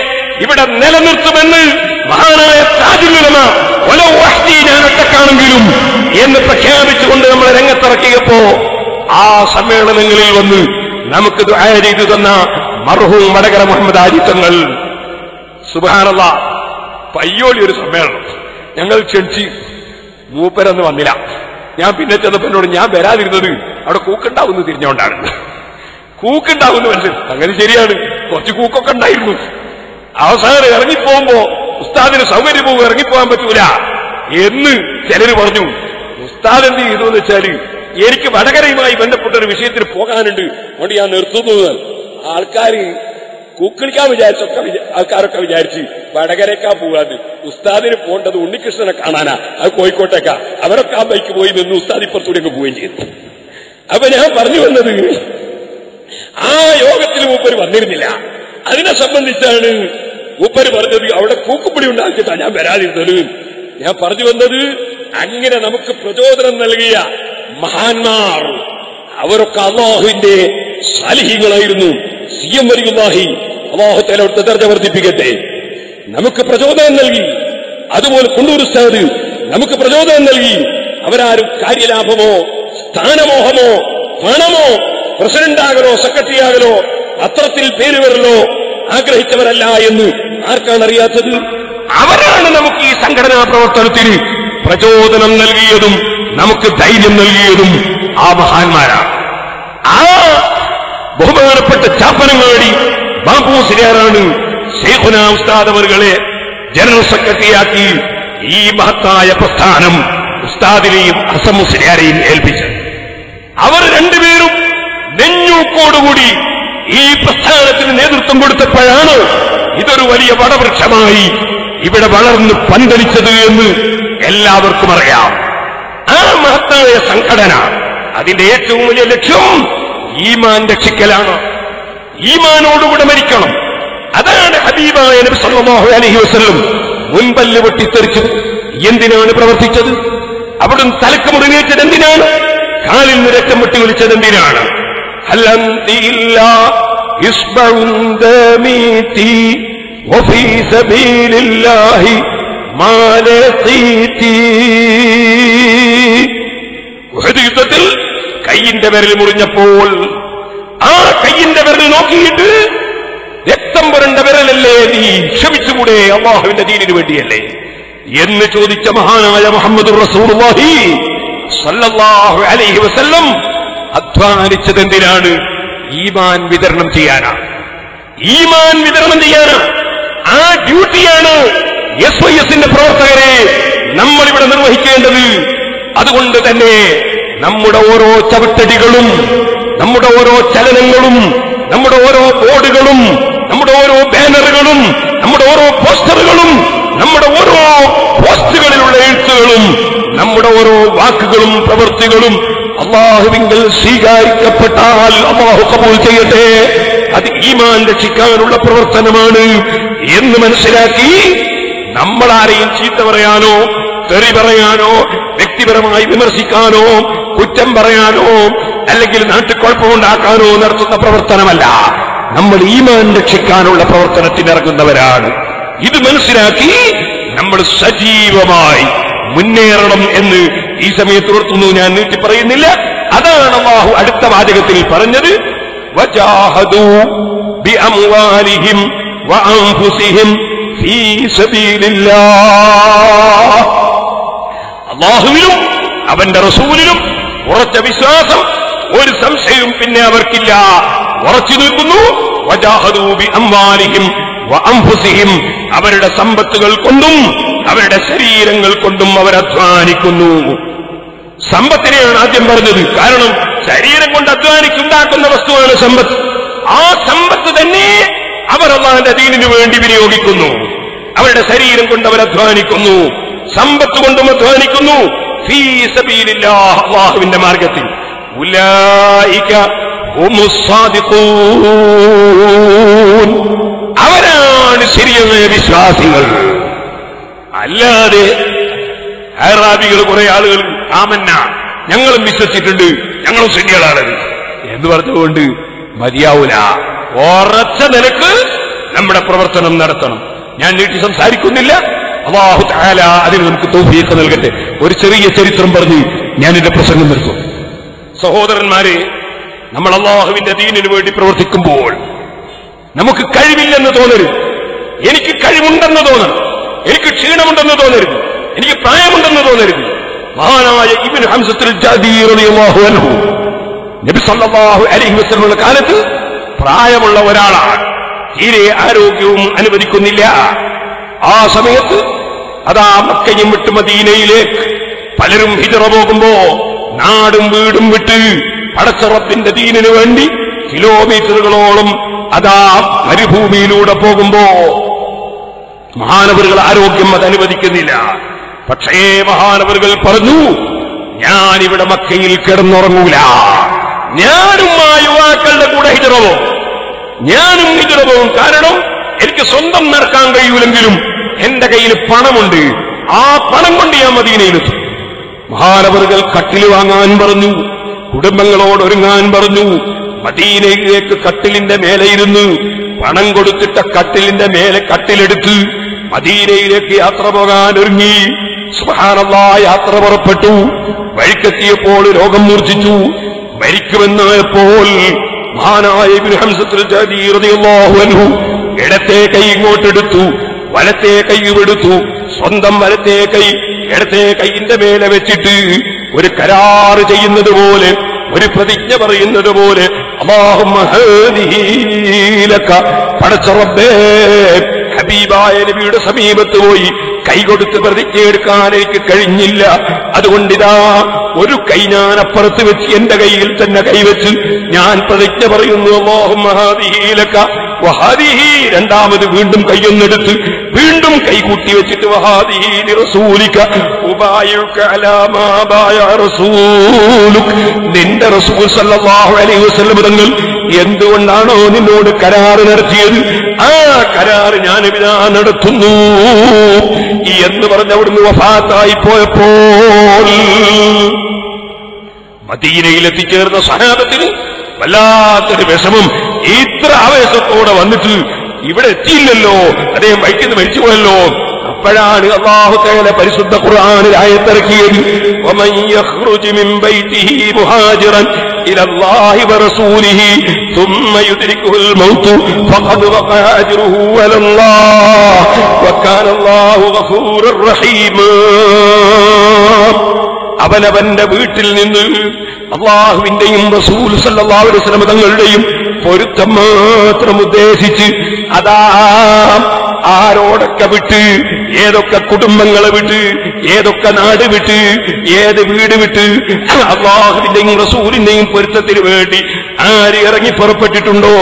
ഇവിടെ നിലനിർത്തുമെന്ന് മഹാനായ താജുൽ ഉലമ വലൗ വഹ്ദി ഞാൻ ഒറ്റക്കാണെങ്കിലും എന്ന് പ്രഖ്യാപിച്ചുകൊണ്ട് നമ്മളെ രംഗത്തിറക്കിയപ്പോ ആ സമ്മേളനങ്ങളിൽ വന്ന് നമുക്ക് ദുആ ചെയ്തു തന്ന മർഹൂം വടകര മുഹമ്മദ് ആജിത്തങ്ങൾ, സുബ്ഹാനല്ലാഹ്, പയ്യോളി ഒരു സമ്മേളനം ഞങ്ങൾ ക്ഷണിച്ച്, മൂപ്പരൊന്നും വന്നില്ല. ഞാൻ പിന്നെ ചെന്നപ്പോ എന്നോട് ഞാൻ വരാതിരുന്നത് അവിടെ കൂക്കുണ്ടാവുമെന്ന് തിരിഞ്ഞുകൊണ്ടാണ്. കൂക്കുണ്ടാവുമെന്ന് മനസ്സിൽ അങ്ങനെ ശരിയാണ്, കുറച്ച് കൂക്കൊക്കെ ഉണ്ടായിരുന്നു. അവസാനം ഇറങ്ങിപ്പോകുമ്പോ ഉസ്താദിന് സൗകര്യം പോകും, ഇറങ്ങിപ്പോകാൻ പറ്റൂല എന്ന് ചിലര് പറഞ്ഞു. ഉസ്താദ് എന്ത് ചെയ്തു എന്ന് വെച്ചാല്, എനിക്ക് വടകരയുമായി ബന്ധപ്പെട്ട ഒരു വിഷയത്തിന് പോകാനുണ്ട്, അതുകൊണ്ട് ഞാൻ നിർത്തുന്നത്. ആൾക്കാര് കൂക്കളിക്കാൻ ആൾക്കാരൊക്കെ വിചാരിച്ച് വടകരക്കാ പോകാന്ന്. ഉസ്താദിന് പോകേണ്ടത് ഉണ്ണികൃഷ്ണനെ കാണാനാ, അത് കോഴിക്കോട്ടേക്കാ. അവരൊക്കെ ആ ബൈക്ക് പോയി നിന്ന് ഉസ്താദ് ഇപ്പുറത്തൂടെയൊക്കെ പോവുകയും ചെയ്തു. അപ്പൊ ഞാൻ പറഞ്ഞു വന്നത്, ആ യോഗത്തിൽ മൂപ്പര് വന്നിരുന്നില്ല. അതിനെ സംബന്ധിച്ചാണ് മൂപ്പര് പറഞ്ഞത് അവിടെ കൂക്കുപിടി ഉണ്ടാക്കിയിട്ടാ ഞാൻ വരാതിരുന്നത്. ഞാൻ പറഞ്ഞു വന്നത്, അങ്ങനെ നമുക്ക് പ്രചോദനം നൽകിയ മഹാന്മാർ അവരൊക്കെ അല്ലാഹുവിന്റെ സാലിഹീങ്ങളായിരുന്നു. CM വലിയുല്ലാഹി അല്ലാഹു തആല അവിടുത്തെ ദർജ വർദ്ധിപ്പിക്കട്ടെ, നമുക്ക് പ്രചോദനം നൽകി. അതുപോലെ കുണ്ടൂർ ഉസ്താദ് നമുക്ക് പ്രചോദനം നൽകി. അവരാരും കാര്യലാഭമോ സ്ഥാനമോഹമോ പണമോ പ്രസിഡന്റാകലോ സെക്രട്ടറിയാകലോ അത്തരത്തിൽ പേര് വരലോ ആഗ്രഹിച്ചവരല്ല എന്ന് ആർക്കാണ് അറിയാത്തത്? അവരാണ് നമുക്ക് ഈ സംഘടനാ പ്രവർത്തനത്തിന് പ്രചോദനം നൽകിയതും നമുക്ക് ധൈര്യം നൽകിയതും ആ മഹാന്മാരാണ്. ആ ബഹുമാനപ്പെട്ട ചാപ്പനങ്ങാടി ബാപ്പു മുസ്ലിയാരാണ് ശൈഖുനാ ഉസ്താദ് അവറുകളെ ജനറൽ സെക്രട്ടറിയാക്കി ഈ മഹത്തായ പ്രസ്ഥാനം ഉസ്താദിനെയും ഹസൻ മുസ്ലിയാരെയും ഏൽപ്പിച്ചത്. അവർ രണ്ടുപേരും നെഞ്ഞൂക്കോടുകൂടി ഈ പ്രസ്ഥാനത്തിന് നേതൃത്വം കൊടുത്തപ്പോഴാണ് ഇതൊരു വലിയ വടവൃക്ഷമായി ഇവിടെ വളർന്ന് പന്തലിച്ചത് എന്ന് എല്ലാവർക്കും അറിയാം. ആ മഹത്തായ സംഘടന, അതിന്റെ ഏറ്റവും വലിയ ലക്ഷ്യം ഈമാൻ രക്ഷിക്കലാണ്. ഈമാനോടുകൂടെ മരിക്കണം. അതാണ് ഹബീബായ നബി സല്ലല്ലാഹു അലൈഹി വസല്ലം മുൻപല്ല് പൊട്ടിത്തെറിച്ചത് എന്തിനാണ് പ്രവർത്തിച്ചത്? അവിടുന്ന് തലക്ക് മുറിവേറ്റത് എന്തിനാണ്? കാലിൽ നിന്ന് രക്തം പൊട്ടി ഒലിച്ചത് എന്തിനാണ്? യുദ്ധത്തിൽ കയ്യിന്റെ വിരൽ മുറിഞ്ഞപ്പോൾ ആ കയ്യിന്റെ വിരൽ നോക്കിയിട്ട് രക്തം പുരണ്ട വിരലല്ലേ നീ, ക്ഷമിച്ചുകൂടെ, അല്ലാഹുവിന്റെ ദീനിനു വേണ്ടിയല്ലേ എന്ന് ചോദിച്ച മഹാനായ മുഹമ്മദുർ റസൂലുള്ളാഹി സല്ലല്ലാഹു അലൈഹി വസല്ലം അധ്വാനിച്ചത് എന്തിനാണ്? ഈമാൻ വിതരണം ചെയ്യാനാണ്. ഈമാൻ വിതരണം ചെയ്യാനാണ്. ആ ഡ്യൂട്ടിയാണ് SYSന്റെ പ്രവർത്തകരെ നമ്മളിവിടെ നിർവഹിക്കേണ്ടത്. അതുകൊണ്ട് തന്നെ നമ്മുടെ ഓരോ ചവിട്ടടികളും, നമ്മുടെ ഓരോ ചലനങ്ങളും, നമ്മുടെ ഓരോ ബോർഡുകളും, നമ്മുടെ ഓരോ ബാനറുകളും, നമ്മുടെ ഓരോ പോസ്റ്ററുകളും, നമ്മുടെ ഓരോ പോസ്റ്റുകളിലുള്ള എഴുത്തുകളും, നമ്മുടെ ഓരോ വാക്കുകളും പ്രവൃത്തികളും അല്ലാഹുവിങ്കൽ സ്വീകരിക്കപ്പെട്ടാൽ അല്ലാഹു ഖബൂൽ ചെയ്യട്ടെ. അത് ഈമാൻ രക്ഷിക്കാനുള്ള പ്രവർത്തനമാണ് എന്ന് മനസ്സിലാക്കി നമ്മളാരെയും ചീത്ത പറയാനോ തെറി പറയാനോ വ്യക്തിപരമായി വിമർശിക്കാനോ കുറ്റം പറയാനോ അല്ലെങ്കിൽ നാട്ടിൽ കുഴപ്പമുണ്ടാക്കാനോ നടത്തുന്ന പ്രവർത്തനമല്ല. നമ്മൾ ഈമാൻ രക്ഷിക്കാനുള്ള പ്രവർത്തനത്തിനിറങ്ങുന്നവരാണ്. ഇത് മനസ്സിലാക്കി നമ്മൾ സജീവമായി മുന്നേറണം എന്ന് ഈ സമയത്ത് ഓർത്തുന്നു. ഞാൻ നീട്ടി പറയുന്നില്ല. അതാണ് അല്ലാഹു അടുത്ത വാചകത്തിൽ പറഞ്ഞത്, വജാഹദൂ ബിഅംവാലിഹിം വഅൻഫുസിഹിം ഫീ സബീലില്ലാഹ്. അല്ലാഹുവിലും അവന്റെ റസൂലിലും ഉറച്ച വിശ്വാസം, ഒരു സംശയവും പിന്നെ അവർക്കില്ല, ഉറച്ചു നിൽക്കുന്നു. വജാഹദൂ ബിഅംവാലിഹിം വഅൻഫുസിഹിം, അവരുടെ സമ്പത്തുകൾ കൊണ്ടും അവരുടെ ശരീരങ്ങൾ കൊണ്ടും അവർ അധ്വാനിക്കുന്നു. സമ്പത്തിനെയാണ് ആദ്യം പറഞ്ഞത്. കാരണം ശരീരം കൊണ്ട് അധ്വാനിച്ചുണ്ടാക്കുന്ന വസ്തുവാണ് സമ്പത്ത്. ആ സമ്പത്ത് തന്നെ അവർ അല്ലാഹുവിന്റെ ദീനിനു വേണ്ടി വിനിയോഗിക്കുന്നു. അവരുടെ ശരീരം കൊണ്ട് അവർ അധ്വാനിക്കുന്നു, സമ്പത്ത് കൊണ്ടും അധ്വാനിക്കുന്നു. ഫീ സബീലില്ലാഹ്, അല്ലാഹുവിന്റെ മാർഗത്തിൽ. ഉലൈക ഹുമുസ് സാദിഖൂൻ, അവരാണ് ശരിയായ വിശ്വാസികൾ. അല്ലാതെ അറാബികൾ കുറെ ആളുകൾ ആമന്ന, ഞങ്ങളും വിശ്വസിച്ചിട്ടുണ്ട്, ഞങ്ങളും ശരികളാണ് എന്ന് പറഞ്ഞുകൊണ്ട് മതിയാവൂല. ഉറച്ച നിലക്ക് നമ്മുടെ പ്രവർത്തനം നടത്തണം. ഞാൻ നീട്ടി സംസാരിക്കുന്നില്ല. അല്ലാഹു തആല അതിന് നമുക്ക് തൗഫീഖ് നൽകട്ടെ. ഒരു ചെറിയ ചരിത്രം പറഞ്ഞ് ഞാൻ എന്റെ പ്രസംഗം നിർത്തും. സഹോദരന്മാരെ, നമ്മൾ അല്ലാഹുവിന്റെ ദീനിനു വേണ്ടി പ്രവർത്തിക്കുമ്പോൾ നമുക്ക് കഴിവില്ലെന്ന് തോന്നരുത്. എനിക്ക് കഴിവുണ്ടെന്ന് തോന്നണം. എനിക്ക് ക്ഷീണമുണ്ടെന്ന് തോന്നരുത്. എനിക്ക് പ്രായമുണ്ടെന്ന് തോന്നരുത്. മഹാനായ ഇബ്നു ഹംസത്തുൽ ജാദി റളിയല്ലാഹു അൻഹു നബി സല്ലല്ലാഹു അലൈഹി വസല്ലമയുടെ കാലത്ത് പ്രായമുള്ള ഒരാളാണ്. തീരെ ആരോഗ്യവും അനുവദിക്കുന്നില്ല. ആ സമയത്ത് അതാ മക്കയും വിട്ട് മദീനയിലേക്ക് പലരും ഹിജ്റ പോകുമ്പോ നാടും വീടും വിട്ട് പടച്ച റബ്ബിന്റെ ദീനിനു വേണ്ടി കിലോമീറ്ററുകളോളം അതാ മരുഭൂമിയിലൂടെ പോകുമ്പോ മഹാനവറുകൾ ആരോഗ്യം അത് അനുവദിക്കുന്നില്ല. പക്ഷേ മഹാനവറുകൾ പറഞ്ഞു, ഞാനിവിടെ മക്കയിൽ കിടന്നുറങ്ങൂല. ഞാനും ആ യുവാക്കളുടെ കൂടെ ഹിജ്റ പോകും. ഞാനും ഹിജ്റ പോകും. കാരണം എനിക്ക് സ്വന്തം നടക്കാൻ കഴിയൂലെങ്കിലും എന്റെ കയ്യിൽ പണമുണ്ട്. ആ പണം കൊണ്ട് ഞാൻ മദീനയിലെത്തും. മഹാനവറുകൾ കട്ടിൽ വാങ്ങാൻ പറഞ്ഞു, കുടുംബങ്ങളോട് ഒരുങ്ങാൻ പറഞ്ഞു. മദീനയിലേക്ക് കട്ടിലിന്റെ മേലെ ഇരുന്ന് പണം കൊടുത്തിട്ട കട്ടിലിന്റെ മേലെ കട്ടിലെടുത്ത് മദീനയിലേക്ക് യാത്ര പോകാൻ ഒരുങ്ങി. സുബ്ഹാനല്ലാഹ്, യാത്ര പുറപ്പെട്ടു. വഴിക്കെത്തിയപ്പോൾ രോഗം മൂർച്ഛിച്ചു. മരിക്കുമെന്നായപ്പോൾ മഹാനായ ഇബ്നു ഹംസത്തുൽ ജാദി റളിയല്ലാഹു അൻഹു ഇടത്തെ കൈ ഇങ്ങോട്ടെടുത്തു, വലത്തെ കൈ എടുത്തു. സ്വന്തം വലത്തെ കൈ ഇടത്തെ കൈയിന്റെ മേലെ വെച്ചിട്ട് ഒരു കരാറ് ചെയ്യുന്നത് പോലെ, ഒരു പ്രതിജ്ഞ പറയുന്നത് പോലെ, അല്ലാഹുമ്മ ഹാദിഹി ലക, പടച്ച റബ്ബേ, ഹബീബായ നബിയുടെ സമീപത്ത് പോയി കൈകൊടുത്ത് പ്രതിജ്ഞ എടുക്കാൻ എനിക്ക് കഴിഞ്ഞില്ല. അതുകൊണ്ടിതാ ഒരു കൈ ഞാൻ അപ്പുറത്ത് വെച്ച് എന്റെ കയ്യിൽ തന്നെ കൈവച്ച് ഞാൻ പ്രതിജ്ഞ പറയുന്നു, അല്ലാഹുമ്മ ഹാദിഹി ലക വഹാദിഹി. രണ്ടാമത് വീണ്ടും കൈയൊന്നെടുത്ത് വീണ്ടും കൈകൂട്ടി വെച്ചിട്ട് വഹാദിഹി ലിറസൂലിക ഉബായിഉക അലാ മാ ബായ റസൂലുക. നിന്റെ റസൂൽ സല്ലല്ലാഹു അലൈഹി വസല്ലം തങ്ങൾ എന്തുകൊണ്ടാണോ നിന്നോട് കരാറ് നടത്തിയത്, ആ കരാറ് ഞാൻ ഇതാ നടത്തുന്നു എന്ന് പറഞ്ഞ് അവിടുന്ന് വഫാത്തായി പോയപ്പോൾ മദീനയിലെത്തിച്ചേർന്ന സഹാബത്തിന് വല്ലാത്തൊരു വിഷമം. ഇത്ര ആവേശത്തോടെ വന്നിട്ട് ഇവിടെ എത്തിയില്ലല്ലോ, അദ്ദേഹം വൈക്കുന്ന മരിച്ചുപോയല്ലോ. അപ്പോഴാണ് അല്ലാഹു തആല പരിശുദ്ധ ഖുർആനിൽ ആയത്തിറക്കിയത്, വമൻ യഖ്റുജു മിൻ ബൈതിഹി മുഹാജിറൻ ഇലല്ലാഹി വറസൂലിഹി ثم يدركه الموت فقد وقع أجره على الله وكان الله غفورا رحيما. അവനവന്റെ വീട്ടിൽ നിന്ന് അല്ലാഹുവിന്റെയും റസൂൽ സല്ലല്ലാഹു അലൈഹി വസല്ലം തങ്ങളുടെയും പൊരുത്തം മാത്രം ഉദ്ദേശിച്ച് അതാ ആരോടൊക്കെ വിട്ട്, ഏതൊക്കെ കുടുംബങ്ങളെ വിട്ട്, ഏതൊക്കെ നാട് വിട്ട്, ഏത് വീട് വിട്ട് അല്ലാഹുവിന്റെയും റസൂലിന്റെയും പൊരുത്തത്തിന് വേണ്ടി ആര് ഇറങ്ങി പുറപ്പെട്ടിട്ടുണ്ടോ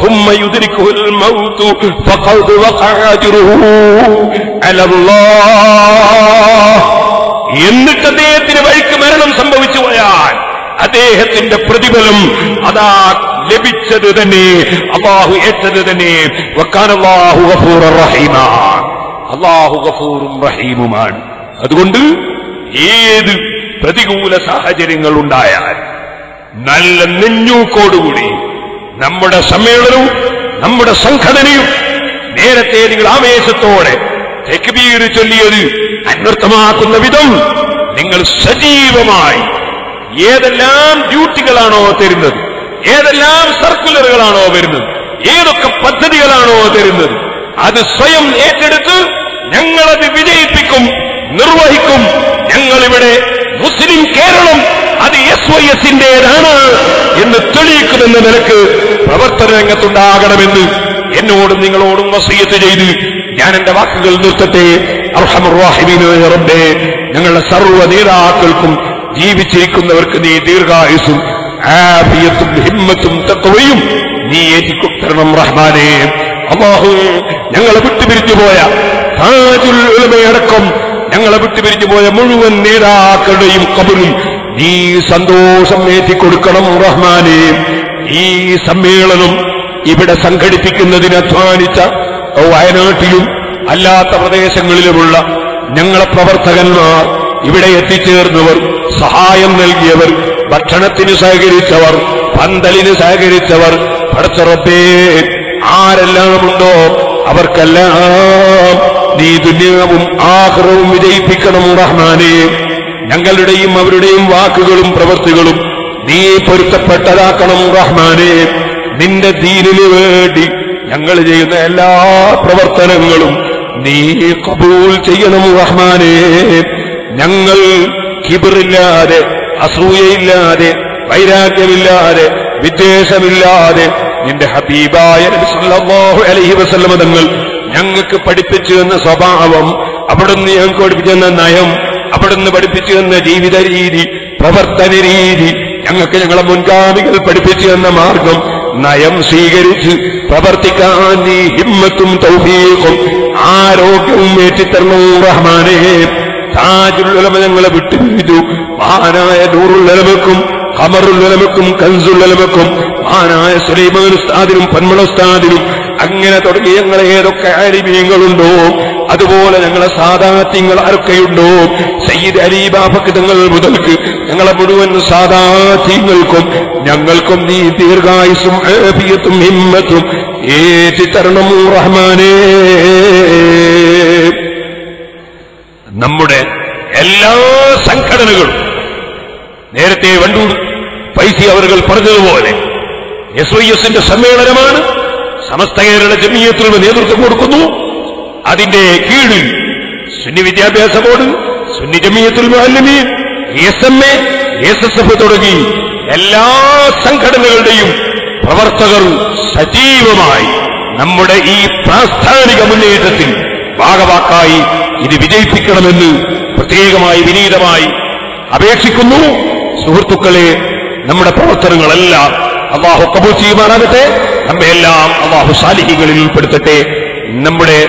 ثم يدركه الموت فقد وقع أجره على الله. എന്നിട്ട് അദ്ദേഹത്തിന് വഴിക്ക് മരണം സംഭവിച്ചു പോയാൽ അദ്ദേഹത്തിന്റെ പ്രതിഫലം അതാ ലഭിച്ചത് തന്നെ, അല്ലാഹു ഏറ്റത് തന്നെ. വകാന അല്ലാഹു ഗഫൂറർ റഹീമ, അല്ലാഹു ഗഫൂറും റഹീമുമാണ്. അതുകൊണ്ട് ഏത് പ്രതികൂല സാഹചര്യങ്ങൾ ഉണ്ടായാൽ നല്ല നെഞ്ഞൂക്കോടുകൂടി നമ്മുടെ സമ്മേളനവും നമ്മുടെ സംഘടനയും നേരത്തെ നിങ്ങൾ ആവേശത്തോടെ തക്ബീർ ചൊല്ലിയത് അന്വർത്ഥമാക്കുന്ന വിധം നിങ്ങൾ സജീവമായി ഏതെല്ലാം ഡ്യൂട്ടികളാണോ തരുന്നത്, ഏതെല്ലാം സർക്കുലറുകളാണോ വരുന്നത്, ഏതൊക്കെ പദ്ധതികളാണോ തരുന്നത്, അത് സ്വയം ഏറ്റെടുത്ത് ഞങ്ങളത് വിജയിപ്പിക്കും, നിർവഹിക്കും. ഞങ്ങളിവിടെ മുസ്ലിം കേരളം അത് SYS-ന്റേതാണ് എന്ന് തെളിയിക്കുമെന്ന നിലക്ക് പ്രവർത്തന രംഗത്തുണ്ടാകണമെന്ന് എന്നോടും നിങ്ങളോടും വസിയത്ത് ചെയ്ത് ഞാൻ എന്റെ വാക്കുകൾ നിർത്തട്ടെ. അർഹമർ റഹീമീനായ റബ്ബേ, ഞങ്ങളുടെ സർവ്വ നേതാക്കൾക്കും ജീവിച്ചിരിക്കുന്നവർക്ക് നീ ദീർഘായുസ്സും ആഫിയത്തും ഹിമ്മത്തും തഖ്വയും നീ ഏറ്റിക്കൊടുക്കണം റഹ്മാനേ. അല്ലാഹു, ഞങ്ങളെ വിട്ടുപിരിഞ്ഞു പോയ താജുൽ ഉലമയടക്കം ഞങ്ങളെ വിട്ടുപിരിഞ്ഞു പോയ മുഴുവൻ നേതാക്കളുടെയും ഖബറിൽ നീ സന്തോഷം ഏറ്റിക്കൊടുക്കണം റഹ്മാനേ. ഈ സമ്മേളനം ഇവിടെ സംഘടിപ്പിക്കുന്നതിന് അധ്വാനിച്ച വയനാട്ടിലും അല്ലാത്ത പ്രദേശങ്ങളിലുമുള്ള ഞങ്ങളെ പ്രവർത്തകന്മാർ, ഇവിടെ എത്തിച്ചേർന്നവർ, സഹായം നൽകിയവർ, ഭക്ഷണത്തിന് സഹകരിച്ചവർ, പന്തലിന് സഹകരിച്ചവർ, പടച്ച റബ്ബേ ആരെല്ലാം ഉണ്ടോ അവർക്കെല്ലാം നീ ദുനിയാവും ആഖിറവും വിജയിപ്പിക്കണം റഹ്മാനേ. ഞങ്ങളുടെയും അവരുടെയും വാക്കുകളും പ്രവൃത്തികളും നീ പൊരുത്തപ്പെട്ടതാക്കണം റഹ്മാനേ. നിന്റെ ദീനിനു വേണ്ടി ഞങ്ങൾ ചെയ്യുന്ന എല്ലാ പ്രവർത്തനങ്ങളും നീ ഖബൂൽ ചെയ്യണം റഹ്മാനേ. ഞങ്ങൾ കിബറില്ലാതെ, അസൂയയില്ലാതെ, വൈരാഗ്യമില്ലാതെ, വിദ്വേഷമില്ലാതെ നിന്റെ ഹബീബായ നബി സല്ലല്ലാഹു അലൈഹി വസല്ലം തങ്ങൾ ഞങ്ങൾക്ക് പഠിപ്പിച്ചു എന്ന സ്വഭാവം, അവിടുന്ന് ഞങ്ങൾക്ക് പഠിപ്പിച്ചു എന്ന നയം, അവിടുന്ന് പഠിപ്പിച്ചു എന്ന ജീവിത രീതി, പ്രവർത്തന രീതി, ഞങ്ങൾക്ക് ഞങ്ങളെ മുൻഗാമികൾ പഠിപ്പിച്ചു എന്ന മാർഗം, നയം സ്വീകരിച്ച് പ്രവർത്തിക്കാൻ നീ ഹിമ്മത്തും തൗഫീഖും ആരോഗ്യവും ഏറ്റിത്തരണം റഹ്മാനേ. താജുൽ ഉലമ ഞങ്ങളെ വിട്ടുപിരിഞ്ഞു. മഹാനായ നൂറുൽ ഉലമക്കും ഖമറുൽ ഉലമക്കും കൻസുൽ ഉലമക്കും മഹാനായ സുലൈമാൻ ഉസ്താദിനും പന്മള ഉസ്താദിനും അങ്ങനെ തുടങ്ങി ഞങ്ങളെ ഏതൊക്കെ ആലിമീങ്ങളുണ്ടോ അതുപോലെ ഞങ്ങളെ സാദാത്യങ്ങൾ ആരൊക്കെയുണ്ടോ, സയ്യിദ് അലി ബാഫക്ക് തങ്ങൾ മുതൽക്ക് ഞങ്ങളെ മുഴുവൻ സാദാത്യങ്ങൾക്കും ഞങ്ങൾക്കും നീ ദീർഘായുസ്സും ആഫിയത്തും ഹിമ്മത്തും ഏറ്റിത്തരണം റഹ്മാനേ. നമ്മുടെ എല്ലാ സംഘടനകളും നേരത്തെ വണ്ടൂർ പൈസി അവர்கள் പറഞ്ഞതുപോലെ SYS-ന്റെ സമ്മേളനമാണ്. സമസ്ത കേരള ജമിയത്തുൽ നേതൃത്വം കൊടുക്കുന്നു. അതിന്റെ കീഴിൽ Sunni Vidyabhyasa board, Sunni Jamiyyathul Muallimeen, SMA, SSF തുടങ്ങി എല്ലാ സംഘടനകളുടെയും പ്രവർത്തകർ സജീവമായി നമ്മുടെ ഈ പ്രാസ്ഥാനിക മുന്നേറ്റത്തിൽ ഭാഗവാക്കായി ഇത് വിജയിപ്പിക്കണമെന്ന് പ്രത്യേകമായി വിനീതമായി അപേക്ഷിക്കുന്നു. സുഹൃത്തുക്കളെ, നമ്മുടെ പ്രവർത്തനങ്ങളെല്ലാം അല്ലാഹു ഖബൂൽ ചെയ്യുമാറാകട്ടെ. നമ്മയെല്ലാം അല്ലാഹു സാലിഹീങ്ങളിൽ ഉൾപ്പെടുത്തട്ടെ. നമ്മുടെ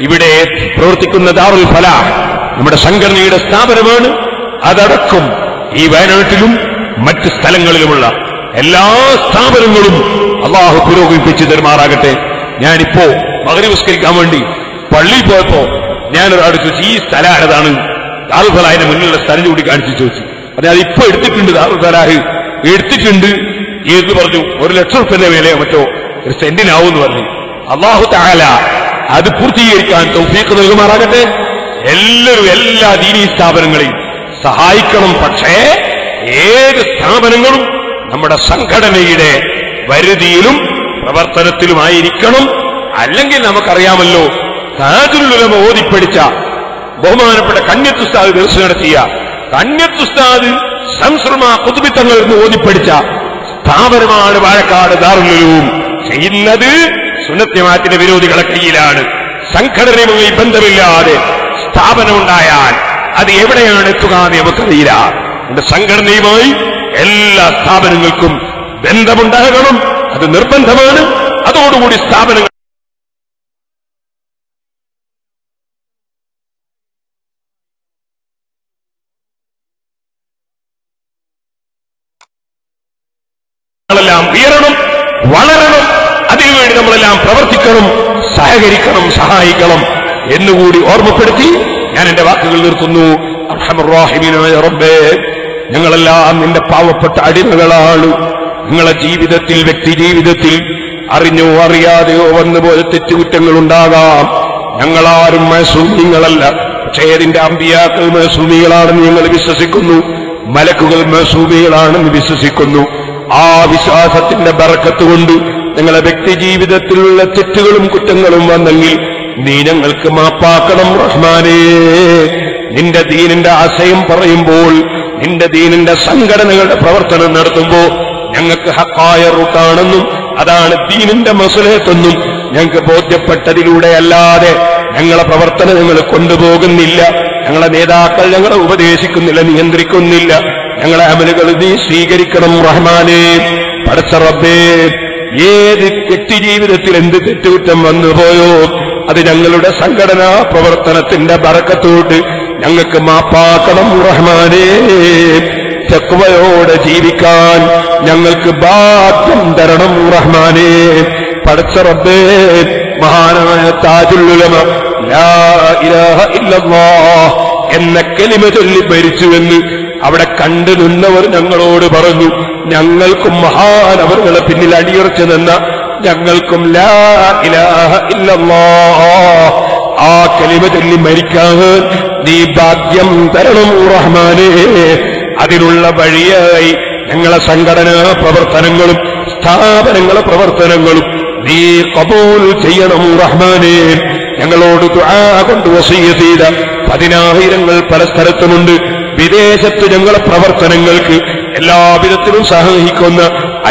ഇവിടെ പ്രവർത്തിക്കുന്ന ദാറുൽ ഫലാഹ് നമ്മുടെ സംഘടനയുടെ സ്ഥാപനമാണ്. അതടക്കം ഈ വയനാട്ടിലും മറ്റ് സ്ഥലങ്ങളിലുമുള്ള എല്ലാ സ്ഥാപനങ്ങളും അല്ലാഹു പുരോഗമിപ്പിച്ചു തരുമാറാകട്ടെ. ഞാനിപ്പോ മഗ്‌രിബ് നിസ്കരിക്കാൻ വേണ്ടി പള്ളിയിൽ പോയപ്പോ ഞാനൊരാട് ചോദിച്ചു, ഈ സ്ഥലം ആരതാണ്? ദാറുൽ ഫലാഹിന്റെ മുന്നിലുള്ള സ്ഥലം കൂടി കാണിച്ചു ചോദിച്ചു. അത് ഇപ്പൊ എടുത്തിട്ടുണ്ട്, ദാറുൽ ഫലാഹ് എടുത്തിട്ടുണ്ട് എന്ന് പറഞ്ഞു. 1,00,000 രൂപയുടെ മേലെ മറ്റോ ഒരു സെന്റിനാവൂന്ന് പറഞ്ഞു. അല്ലാഹു തആല അത് പൂർത്തീകരിക്കാൻ തൗഫീഖ് നൽകുമാറാകട്ടെ. എല്ലാവരും എല്ലാ ദീനീ സ്ഥാപനങ്ങളെയും സഹായിക്കണം. പക്ഷേ ഏത് സ്ഥാപനങ്ങളും നമ്മുടെ സംഘടനയുടെ വരുതിയിലും പ്രവർത്തനത്തിലുമായിരിക്കണം. അല്ലെങ്കിൽ നമുക്കറിയാമല്ലോ, താജുൽ ഉലമ ഓതിപ്പടിച്ച ബഹുമാനപ്പെട്ട കണ്യത്ത് ഉസ്താദ് ദർസ് നടത്തിയ കണ്യത്ത് ഉസ്താദ് ശംസുൽ ഖുതുബി തങ്ങൾ എന്ന് ഓതിപ്പടിച്ച സ്ഥാപനമാണ് വാഴക്കാട് ദാറുൽ ഉലൂം. ചെയ്യുന്നത് സുന്നത്ത് ജമാഅത്തിന്റെ വിരോധികളെ കയ്യിലാണ്. സംഘടനയുമായി ബന്ധമില്ലാതെ സ്ഥാപനമുണ്ടായാൽ അത് എവിടെയാണ് എത്തുക എന്ന് നമുക്കറിയില്ല. നമ്മുടെ സംഘടനയുമായി എല്ലാ സ്ഥാപനങ്ങൾക്കും ബന്ധമുണ്ടാകണം. അത് നിർബന്ധമാണ്. അതോടുകൂടി സ്ഥാപനങ്ങൾ ഉയരണം, വളരണം. അതിനുവേണ്ടി നമ്മളെല്ലാം പ്രവർത്തിക്കണം, സഹകരിക്കണം, സഹായിക്കണം എന്നുകൂടി ഓർമ്മപ്പെടുത്തി ഞാൻ എന്റെ വാക്കുകൾ നിർത്തുന്നു. അർഹമർ റഹീമീനായ റബ്ബേ, ഞങ്ങളെല്ലാം നിന്റെ പാവപ്പെട്ട അടിമകളാണ്. നിങ്ങളെ ജീവിതത്തിൽ, വ്യക്തി ജീവിതത്തിൽ അറിഞ്ഞോ അറിയാതെയോ വന്നുപോയ തെറ്റുകുറ്റങ്ങളുണ്ടാകാം. ഞങ്ങളാരും മഅസൂമികളല്ല. പക്ഷേ ഏതിന്റെ അമ്പിയാക്കൾ മഅസൂമികളാണെന്ന് ഞങ്ങൾ വിശ്വസിക്കുന്നു, മലക്കുകൾ മഅസൂമികളാണെന്ന് വിശ്വസിക്കുന്നു. ആ വിശ്വാസത്തിന്റെ ബറക്കത്ത് കൊണ്ട് ഞങ്ങളെ വ്യക്തി ജീവിതത്തിലുള്ള തെറ്റുകളും കുറ്റങ്ങളും വന്നെങ്കിൽ നീ ഞങ്ങൾക്ക് മാപ്പാക്കണം റഹ്മാനേ. നിന്റെ ദീനിന്റെ ആശയം പറയുമ്പോൾ, നിന്റെ ദീനിന്റെ സംഘടനകളുടെ പ്രവർത്തനം നടത്തുമ്പോൾ ഞങ്ങൾക്ക് ഹക്കായ റൂട്ടാണെന്നും അതാണ് ദീനിന്റെ മസ്ലഹത്തെന്നും ഞങ്ങൾക്ക് ബോധ്യപ്പെട്ടതിലൂടെ അല്ലാതെ ഞങ്ങളെ പ്രവർത്തനം ഞങ്ങൾ കൊണ്ടുപോകുന്നില്ല. ഞങ്ങളെ നേതാക്കൾ ഞങ്ങളെ ഉപദേശിക്കുന്നില്ല, നിയന്ത്രിക്കുന്നില്ല. ഞങ്ങളെ അമലുകൾ നീ സ്വീകരിക്കണം റഹ്മാനേ. പടച്ച റബ്ബേ, ഏത് വ്യക്തി ജീവിതത്തിൽ എന്ത് തെറ്റുകുറ്റം വന്നുപോയോ അത് ഞങ്ങളുടെ സംഘടനാ പ്രവർത്തനത്തിന്റെ ബറക്കത്തോട് ഞങ്ങൾക്ക് മാപ്പാക്കണം റഹ്മാനേ. തഖ്വയോടെ ജീവിക്കാൻ ഞങ്ങൾക്ക് ഭാഗ്യം തരണം റഹ്മാനേ. പടച്ച റബ്ബേ, മഹാനായ താജുൽ ഉലമ ലാ ഇലാഹ ഇല്ലല്ലാഹ് എന്ന കലിമ ചൊല്ലി ഭരിച്ചുവെന്ന് അവിടെ കണ്ടു നിന്നവർ ഞങ്ങളോട് പറഞ്ഞു. ഞങ്ങൾക്കും മഹാനവറുകളെ പിന്നിൽ അടിയുറച്ചു നിന്ന ഞങ്ങൾക്കും ലാ ഇലാഹ ഇല്ലല്ലാഹ് ആ കലിമ ചൊല്ലി മരിക്കാൻ നീ ഭാഗ്യം തരണം റഹ്മാനേ. അതിനുള്ള വഴിയായി ഞങ്ങളെ സംഘടനാ പ്രവർത്തനങ്ങളും സ്ഥാപനങ്ങളെ പ്രവർത്തനങ്ങളും നീ ഖബൂൽ ചെയ്യണം റഹ്മാനേ. ഞങ്ങളോട് ദുആ കൊണ്ട് വസിയ്യത്ത് ചെയ്ത 10,000 പല സ്ഥലത്തുമുണ്ട്. വിദേശത്ത് ഞങ്ങളെ പ്രവർത്തനങ്ങൾക്ക് എല്ലാവിധത്തിലും സഹായിക്കുന്ന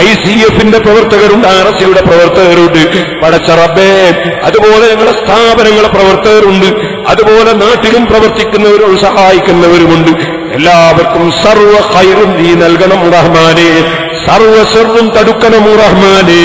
ICFന്റെ പ്രവർത്തകരുണ്ട്, RSയുടെ പ്രവർത്തകരുണ്ട്. പടച്ച റബ്ബേ, അതുപോലെ ഞങ്ങളുടെ സ്ഥാപനങ്ങളെ പ്രവർത്തകരുണ്ട്. അതുപോലെ നാട്ടിലും പ്രവർത്തിക്കുന്നവരും സഹായിക്കുന്നവരുമുണ്ട്. എല്ലാവർക്കും സർവ്വ ഖൈറും നീ നൽകണം റഹ്മാനേ. സർവ്വ ശർറും തടുക്കണം റഹ്മാനേ.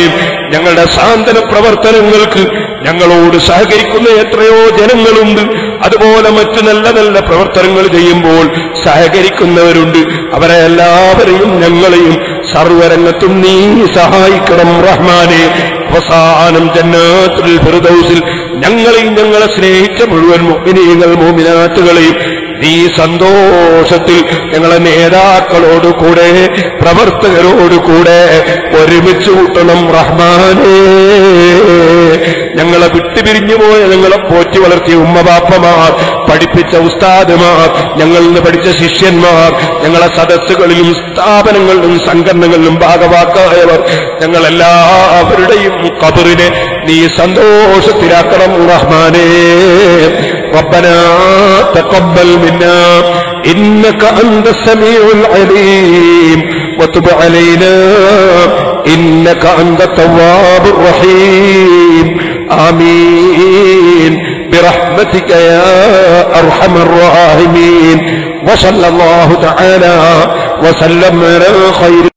ഞങ്ങളുടെ സാന്ത്വന പ്രവർത്തനങ്ങൾക്ക് ഞങ്ങളോട് സഹകരിക്കുന്ന എത്രയോ ജനങ്ങളുണ്ട്. അതുപോലെ മറ്റു നല്ല നല്ല പ്രവർത്തനങ്ങൾ ചെയ്യുമ്പോൾ സഹകരിക്കുന്നവരുണ്ട്. അവരെ എല്ലാവരെയും ഞങ്ങളെയും സർവ്വരംഗത്തും നീ സഹായിക്കണം റഹ്മാനേ. അവസാനം ജന്നാത്തുൽ ഫിർദൗസിൽ ഞങ്ങളെയും ഞങ്ങളെ സ്നേഹിച്ച മുഴുവൻ മുഅ്മിനീങ്ങൾ മുഅ്മിനാത്തുകളെയും നീ സന്തോഷത്തിൽ ഞങ്ങളെ നേതാക്കളോടുകൂടെ പ്രവർത്തകരോടുകൂടെ ഒരുമിച്ച് കൂട്ടണം റഹ്മാനേ. ഞങ്ങളെ വിട്ടുപിരിഞ്ഞുപോയ, ഞങ്ങളെ പോറ്റി വളർത്തിയ ഉമ്മബാപ്പമാർ, പഠിപ്പിച്ച ഉസ്താദുമാർ, ഞങ്ങളിൽ നിന്ന് പഠിച്ച ശിഷ്യന്മാർ, ഞങ്ങളെ സദസ്സുകളിലും സ്ഥാപനങ്ങളിലും സംഘടനകളിലും ഭാഗവാക്കായവർ, ഞങ്ങളെല്ലാവരുടെയും ഖബറിനെ നീ സന്തോഷത്തിലാക്കണം റഹ്മാനേ. ربنا تقبل منا إنك أنت السميع العليم وتب علينا إنك أنت التواب الرحيم آمين برحمتك يا أرحم الراحمين وصلى الله تعالى وسلم على خير